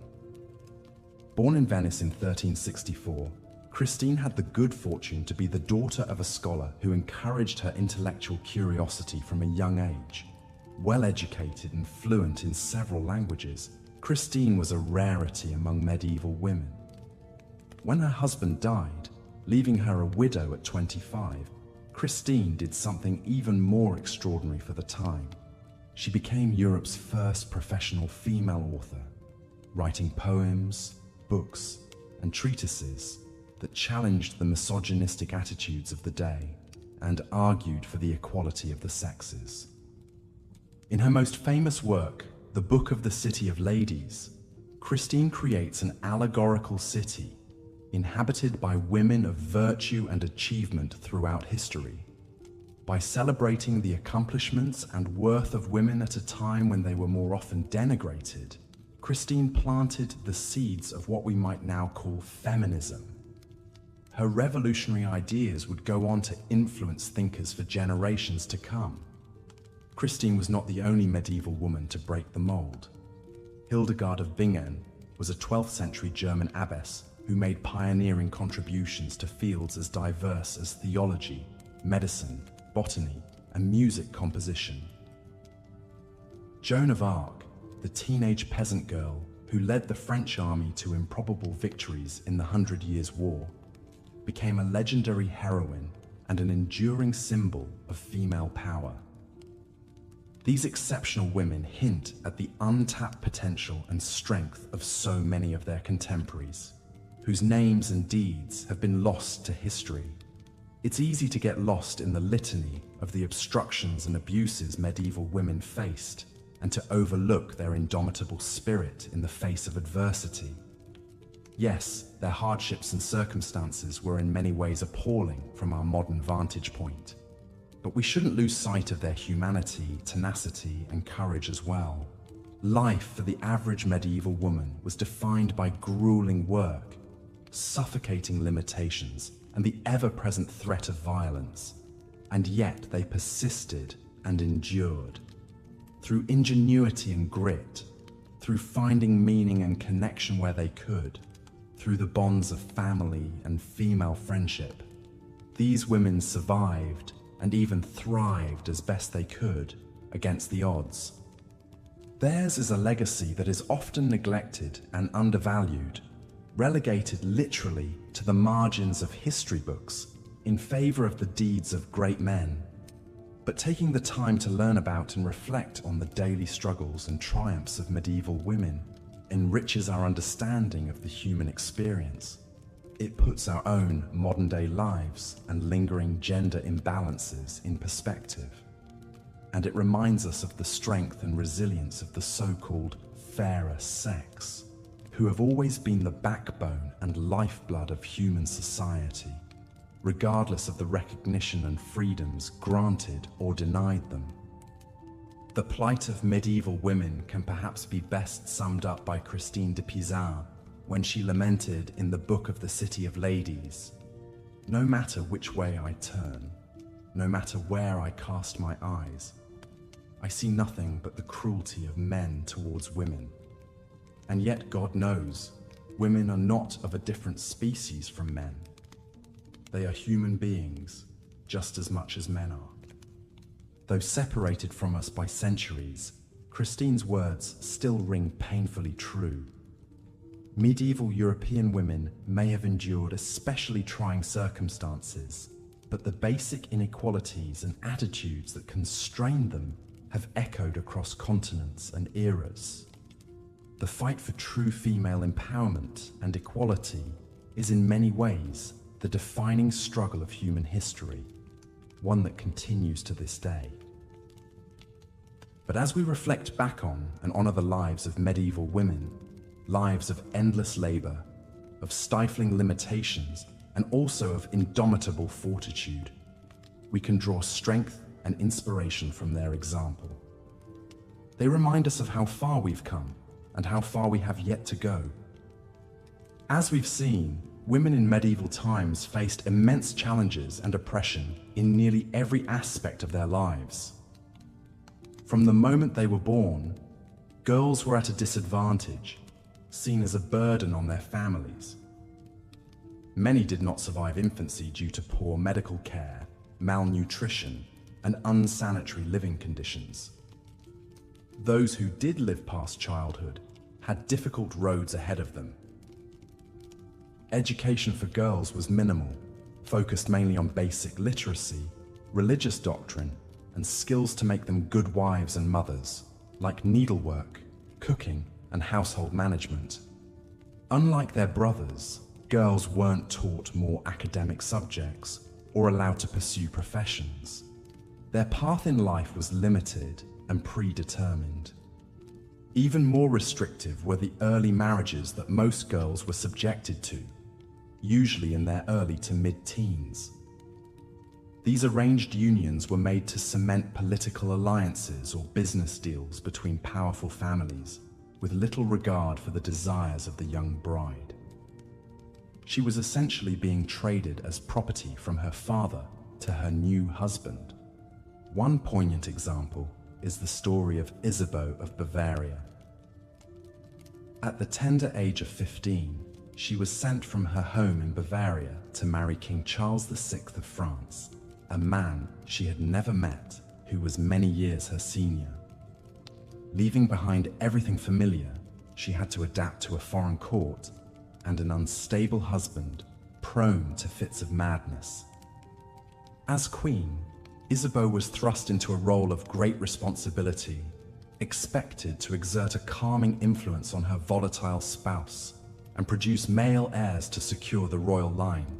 Born in Venice in 1364, Christine had the good fortune to be the daughter of a scholar who encouraged her intellectual curiosity from a young age. Well-educated and fluent in several languages, Christine was a rarity among medieval women. When her husband died, leaving her a widow at 25, Christine did something even more extraordinary for the time. She became Europe's first professional female author, writing poems, books, and treatises that challenged the misogynistic attitudes of the day and argued for the equality of the sexes. In her most famous work, The Book of the City of Ladies, Christine creates an allegorical city inhabited by women of virtue and achievement throughout history. By celebrating the accomplishments and worth of women at a time when they were more often denigrated, Christine planted the seeds of what we might now call feminism. Her revolutionary ideas would go on to influence thinkers for generations to come. Christine was not the only medieval woman to break the mold. Hildegard of Bingen was a 12th century German abbess who made pioneering contributions to fields as diverse as theology, medicine, botany, and music composition. Joan of Arc, the teenage peasant girl who led the French army to improbable victories in the 100 Years' War, became a legendary heroine and an enduring symbol of female power. These exceptional women hint at the untapped potential and strength of so many of their contemporaries, whose names and deeds have been lost to history. It's easy to get lost in the litany of the obstructions and abuses medieval women faced, and to overlook their indomitable spirit in the face of adversity. Yes, their hardships and circumstances were in many ways appalling from our modern vantage point. But we shouldn't lose sight of their humanity, tenacity, and courage as well. Life for the average medieval woman was defined by grueling work, suffocating limitations, and the ever-present threat of violence. And yet they persisted and endured. Through ingenuity and grit, through finding meaning and connection where they could, through the bonds of family and female friendship, these women survived and even thrived as best they could against the odds. Theirs is a legacy that is often neglected and undervalued, relegated literally to the margins of history books in favor of the deeds of great men. But taking the time to learn about and reflect on the daily struggles and triumphs of medieval women enriches our understanding of the human experience. It puts our own modern-day lives and lingering gender imbalances in perspective. And it reminds us of the strength and resilience of the so-called fairer sex, who have always been the backbone and lifeblood of human society, regardless of the recognition and freedoms granted or denied them. The plight of medieval women can perhaps be best summed up by Christine de Pizan when she lamented in the Book of the City of Ladies, "No matter which way I turn, no matter where I cast my eyes, I see nothing but the cruelty of men towards women. And yet God knows, women are not of a different species from men. They are human beings, just as much as men are." Though separated from us by centuries, Christine's words still ring painfully true. Medieval European women may have endured especially trying circumstances, but the basic inequalities and attitudes that constrained them have echoed across continents and eras. The fight for true female empowerment and equality is in many ways the defining struggle of human history, one that continues to this day. But as we reflect back on and honor the lives of medieval women, lives of endless labor, of stifling limitations, and also of indomitable fortitude, we can draw strength and inspiration from their example. They remind us of how far we've come and how far we have yet to go. As we've seen, women in medieval times faced immense challenges and oppression in nearly every aspect of their lives. From the moment they were born, girls were at a disadvantage, seen as a burden on their families. Many did not survive infancy due to poor medical care, malnutrition, and unsanitary living conditions. Those who did live past childhood had difficult roads ahead of them. Education for girls was minimal, focused mainly on basic literacy, religious doctrine, and skills to make them good wives and mothers, like needlework, cooking, and household management. Unlike their brothers, girls weren't taught more academic subjects or allowed to pursue professions. Their path in life was limited and predetermined. Even more restrictive were the early marriages that most girls were subjected to, usually in their early to mid-teens. These arranged unions were made to cement political alliances or business deals between powerful families, with little regard for the desires of the young bride. She was essentially being traded as property from her father to her new husband. One poignant example is the story of Isabeau of Bavaria. At the tender age of 15, she was sent from her home in Bavaria to marry King Charles VI of France, a man she had never met who was many years her senior. Leaving behind everything familiar, she had to adapt to a foreign court and an unstable husband prone to fits of madness. As queen, Isabeau was thrust into a role of great responsibility, expected to exert a calming influence on her volatile spouse and produce male heirs to secure the royal line.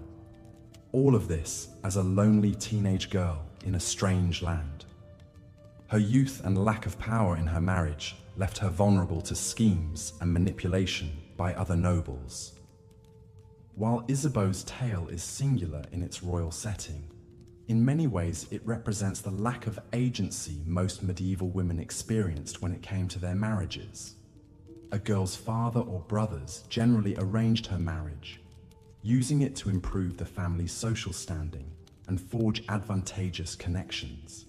All of this as a lonely teenage girl in a strange land. Her youth and lack of power in her marriage left her vulnerable to schemes and manipulation by other nobles. While Isabeau's tale is singular in its royal setting, in many ways it represents the lack of agency most medieval women experienced when it came to their marriages. A girl's father or brothers generally arranged her marriage, using it to improve the family's social standing and forge advantageous connections.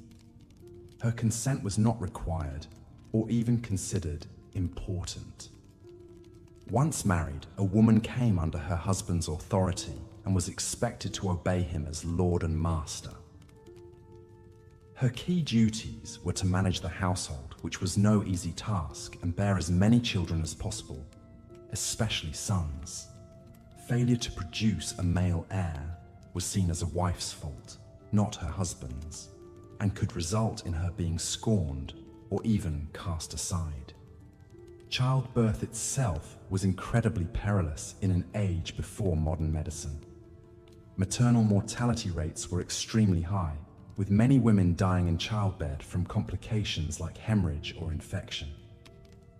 Her consent was not required or even considered important. Once married, a woman came under her husband's authority and was expected to obey him as lord and master. Her key duties were to manage the household, which was no easy task, and bear as many children as possible, especially sons. Failure to produce a male heir was seen as a wife's fault, not her husband's, and could result in her being scorned or even cast aside. Childbirth itself was incredibly perilous in an age before modern medicine. Maternal mortality rates were extremely high, with many women dying in childbed from complications like hemorrhage or infection.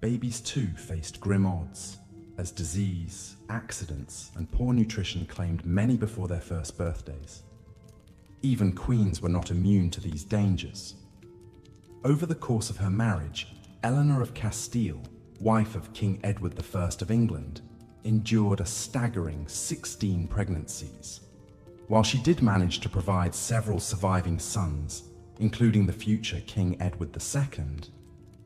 Babies too faced grim odds, as disease, accidents, and poor nutrition claimed many before their first birthdays. Even queens were not immune to these dangers. Over the course of her marriage, Eleanor of Castile, wife of King Edward I of England, endured a staggering 16 pregnancies. While she did manage to provide several surviving sons, including the future King Edward II,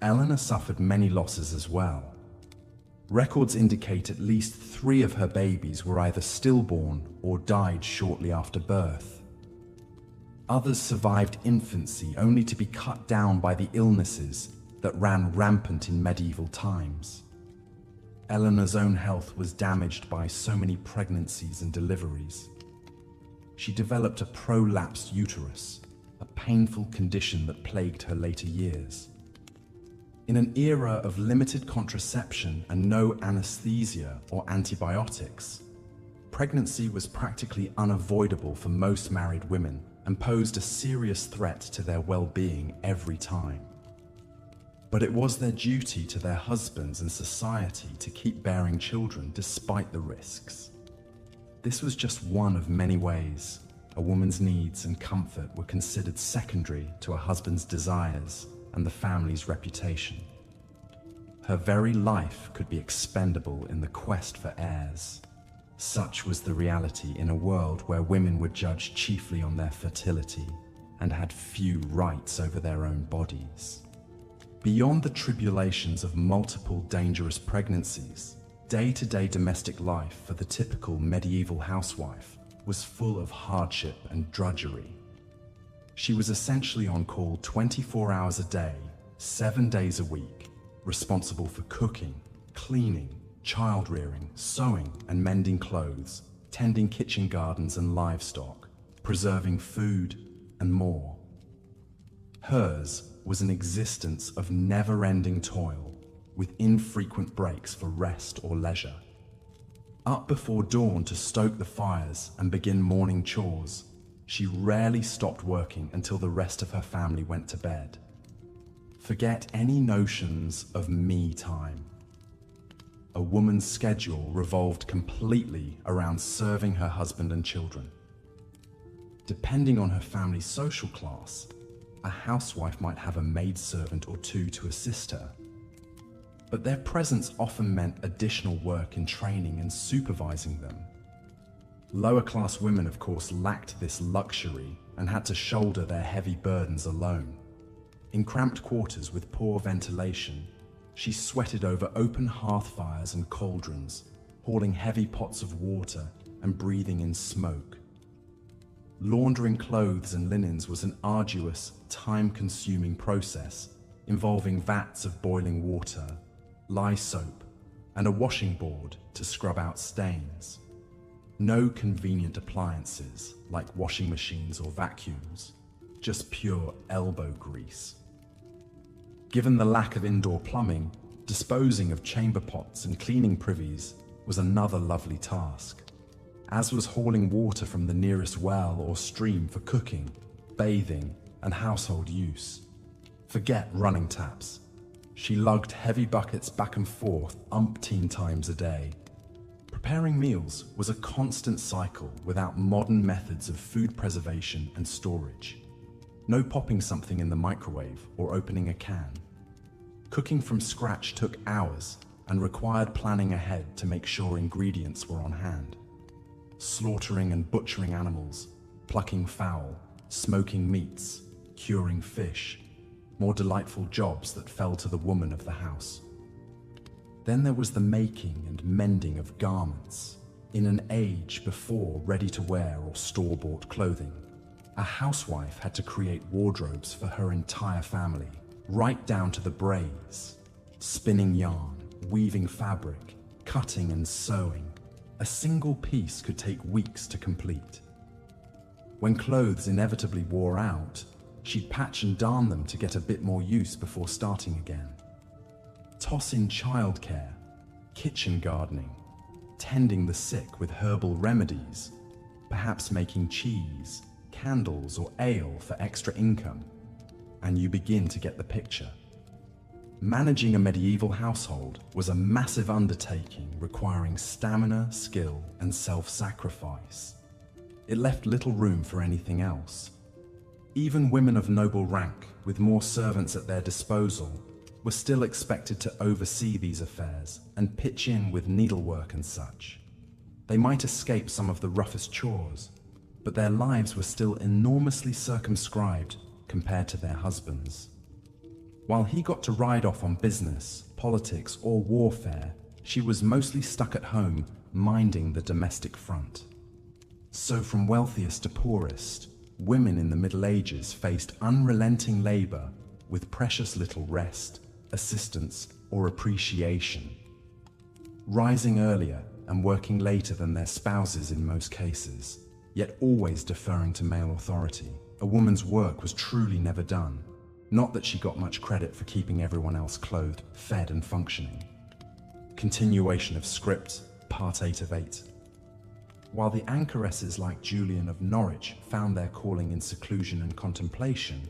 Eleanor suffered many losses as well. Records indicate at least 3 of her babies were either stillborn or died shortly after birth. Others survived infancy only to be cut down by the illnesses that ran rampant in medieval times. Eleanor's own health was damaged by so many pregnancies and deliveries. She developed a prolapsed uterus, a painful condition that plagued her later years. In an era of limited contraception and no anesthesia or antibiotics, pregnancy was practically unavoidable for most married women and posed a serious threat to their well-being every time. But it was their duty to their husbands and society to keep bearing children despite the risks. This was just one of many ways a woman's needs and comfort were considered secondary to a husband's desires and the family's reputation. Her very life could be expendable in the quest for heirs. Such was the reality in a world where women were judged chiefly on their fertility and had few rights over their own bodies. Beyond the tribulations of multiple dangerous pregnancies, day-to-day domestic life for the typical medieval housewife was full of hardship and drudgery. She was essentially on call 24 hours a day, 7 days a week, responsible for cooking, cleaning, child-rearing, sewing and mending clothes, tending kitchen gardens and livestock, preserving food, and more. Hers was an existence of never-ending toil, with infrequent breaks for rest or leisure. Up before dawn to stoke the fires and begin morning chores, she rarely stopped working until the rest of her family went to bed. Forget any notions of me time. A woman's schedule revolved completely around serving her husband and children. Depending on her family's social class, a housewife might have a maidservant or 2 to assist her. But their presence often meant additional work in training and supervising them. Lower-class women, of course, lacked this luxury and had to shoulder their heavy burdens alone. In cramped quarters with poor ventilation, she sweated over open hearth fires and cauldrons, hauling heavy pots of water and breathing in smoke. Laundering clothes and linens was an arduous, time-consuming process involving vats of boiling water, lye soap, and a washing board to scrub out stains. No convenient appliances like washing machines or vacuums, just pure elbow grease. Given the lack of indoor plumbing, disposing of chamber pots and cleaning privies was another lovely task, as was hauling water from the nearest well or stream for cooking, bathing, and household use. Forget running taps. She lugged heavy buckets back and forth umpteen times a day. Preparing meals was a constant cycle without modern methods of food preservation and storage. No popping something in the microwave or opening a can. Cooking from scratch took hours and required planning ahead to make sure ingredients were on hand. Slaughtering and butchering animals, plucking fowl, smoking meats, curing fish, more delightful jobs that fell to the woman of the house. Then there was the making and mending of garments. In an age before ready-to-wear or store-bought clothing, a housewife had to create wardrobes for her entire family, right down to the braids. Spinning yarn, weaving fabric, cutting and sewing. A single piece could take weeks to complete. When clothes inevitably wore out, she'd patch and darn them to get a bit more use before starting again. Toss in childcare, kitchen gardening, tending the sick with herbal remedies, perhaps making cheese, candles, or ale for extra income, and you begin to get the picture. Managing a medieval household was a massive undertaking requiring stamina, skill, and self-sacrifice. It left little room for anything else. Even women of noble rank, with more servants at their disposal, were still expected to oversee these affairs and pitch in with needlework and such. They might escape some of the roughest chores, but their lives were still enormously circumscribed compared to their husbands. While he got to ride off on business, politics, or warfare, she was mostly stuck at home, minding the domestic front. So from wealthiest to poorest, women in the Middle Ages faced unrelenting labor with precious little rest, assistance, or appreciation. Rising earlier and working later than their spouses in most cases, yet always deferring to male authority, a woman's work was truly never done. Not that she got much credit for keeping everyone else clothed, fed, and functioning. Continuation of script, part 8 of 8. While the anchoresses like Julian of Norwich found their calling in seclusion and contemplation,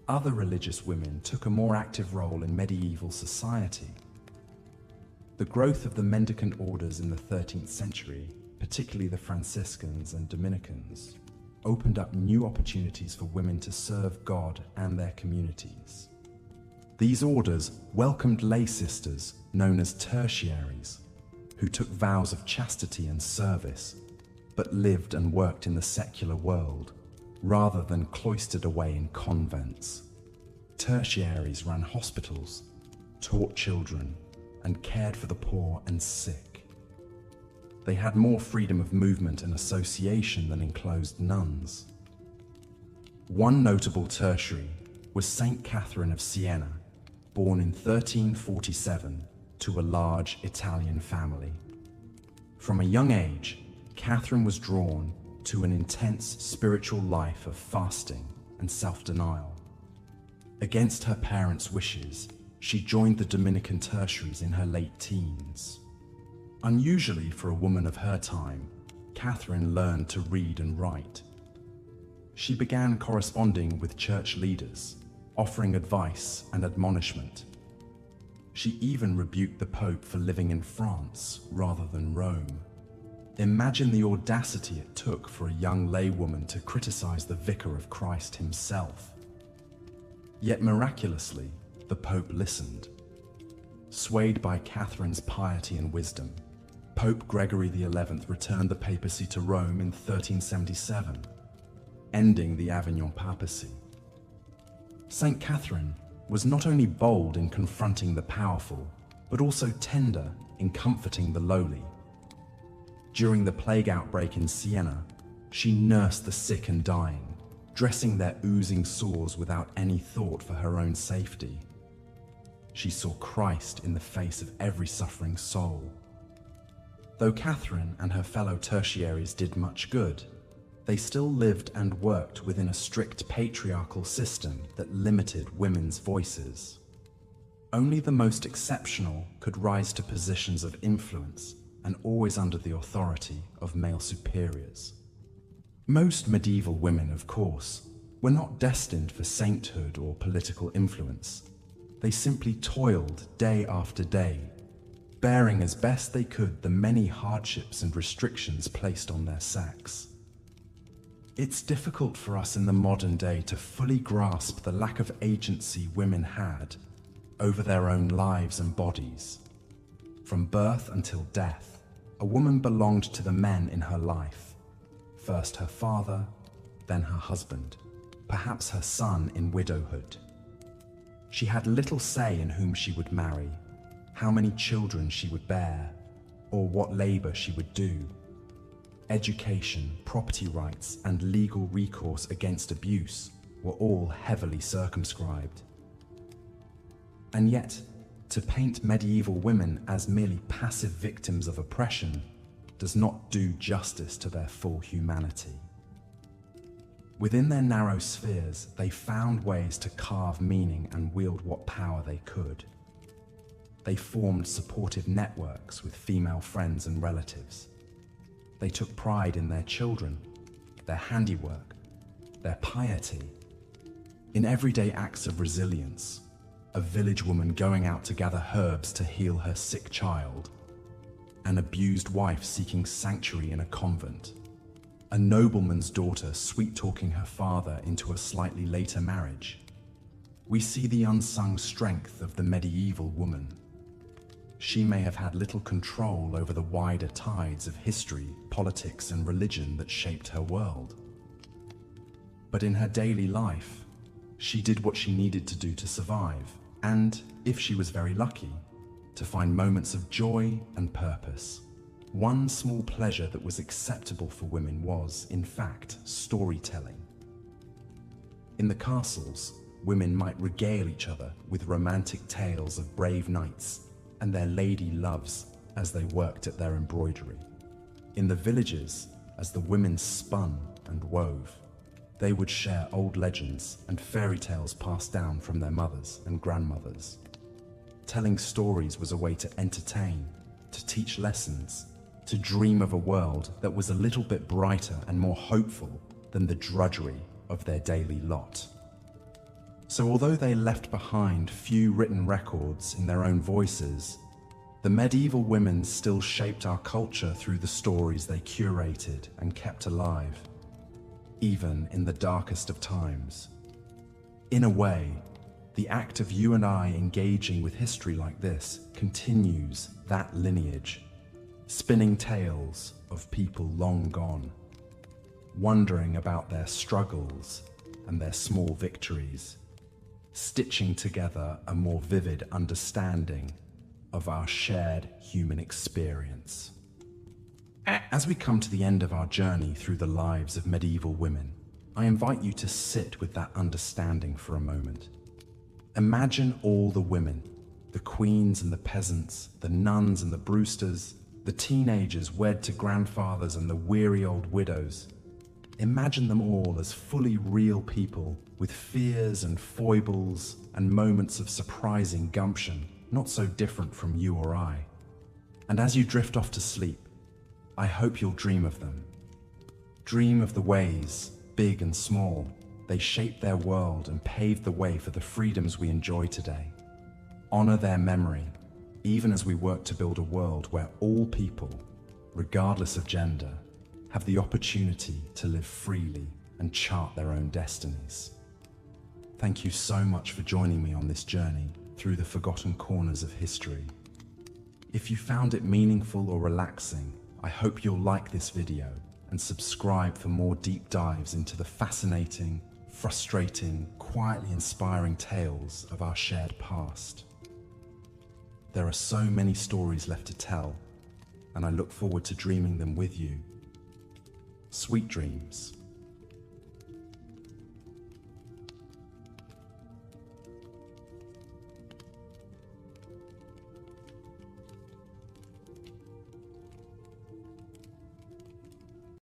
other religious women took a more active role in medieval society. The growth of the mendicant orders in the 13th century, particularly the Franciscans and Dominicans, opened up new opportunities for women to serve God and their communities. These orders welcomed lay sisters known as tertiaries, who took vows of chastity and service, but lived and worked in the secular world, rather than cloistered away in convents. Tertiaries ran hospitals, taught children, and cared for the poor and sick. They had more freedom of movement and association than enclosed nuns. One notable tertiary was Saint Catherine of Siena, born in 1347 to a large Italian family. From a young age, Catherine was drawn to an intense spiritual life of fasting and self-denial. Against her parents' wishes, she joined the Dominican tertiaries in her late teens. Unusually for a woman of her time, Catherine learned to read and write. She began corresponding with church leaders, offering advice and admonishment. She even rebuked the Pope for living in France rather than Rome. Imagine the audacity it took for a young laywoman to criticize the Vicar of Christ himself. Yet miraculously, the Pope listened. Swayed by Catherine's piety and wisdom, Pope Gregory XI returned the papacy to Rome in 1377, ending the Avignon papacy. Saint Catherine was not only bold in confronting the powerful, but also tender in comforting the lowly. During the plague outbreak in Siena, she nursed the sick and dying, dressing their oozing sores without any thought for her own safety. She saw Christ in the face of every suffering soul. Though Catherine and her fellow tertiaries did much good, they still lived and worked within a strict patriarchal system that limited women's voices. Only the most exceptional could rise to positions of influence, and always under the authority of male superiors. Most medieval women, of course, were not destined for sainthood or political influence. They simply toiled day after day, bearing as best they could the many hardships and restrictions placed on their sex. It's difficult for us in the modern day to fully grasp the lack of agency women had over their own lives and bodies. From birth until death, a woman belonged to the men in her life. First her father, then her husband, perhaps her son in widowhood. She had little say in whom she would marry, how many children she would bear, or what labor she would do. Education, property rights, and legal recourse against abuse were all heavily circumscribed. And yet, to paint medieval women as merely passive victims of oppression does not do justice to their full humanity. Within their narrow spheres, they found ways to carve meaning and wield what power they could. They formed supportive networks with female friends and relatives. They took pride in their children, their handiwork, their piety. In everyday acts of resilience, a village woman going out to gather herbs to heal her sick child, an abused wife seeking sanctuary in a convent, a nobleman's daughter sweet-talking her father into a slightly later marriage. We see the unsung strength of the medieval woman. She may have had little control over the wider tides of history, politics, and religion that shaped her world. But in her daily life, she did what she needed to do to survive, and, if she was very lucky, to find moments of joy and purpose. One small pleasure that was acceptable for women was, in fact, storytelling. In the castles, women might regale each other with romantic tales of brave knights and their lady loves as they worked at their embroidery. In the villages, as the women spun and wove, they would share old legends and fairy tales passed down from their mothers and grandmothers. Telling stories was a way to entertain, to teach lessons, to dream of a world that was a little bit brighter and more hopeful than the drudgery of their daily lot. So although they left behind few written records in their own voices, the medieval women still shaped our culture through the stories they curated and kept alive, even in the darkest of times. In a way, the act of you and I engaging with history like this continues that lineage, spinning tales of people long gone, wondering about their struggles and their small victories, stitching together a more vivid understanding of our shared human experience. As we come to the end of our journey through the lives of medieval women, I invite you to sit with that understanding for a moment. Imagine all the women, the queens and the peasants, the nuns and the Brewsters, the teenagers wed to grandfathers and the weary old widows. Imagine them all as fully real people with fears and foibles and moments of surprising gumption, not so different from you or I. And as you drift off to sleep, I hope you'll dream of them. Dream of the ways, big and small, they shaped their world and paved the way for the freedoms we enjoy today. Honor their memory, even as we work to build a world where all people, regardless of gender, have the opportunity to live freely and chart their own destinies. Thank you so much for joining me on this journey through the forgotten corners of history. If you found it meaningful or relaxing, I hope you'll like this video and subscribe for more deep dives into the fascinating, frustrating, quietly inspiring tales of our shared past. There are so many stories left to tell, and I look forward to dreaming them with you. Sweet dreams.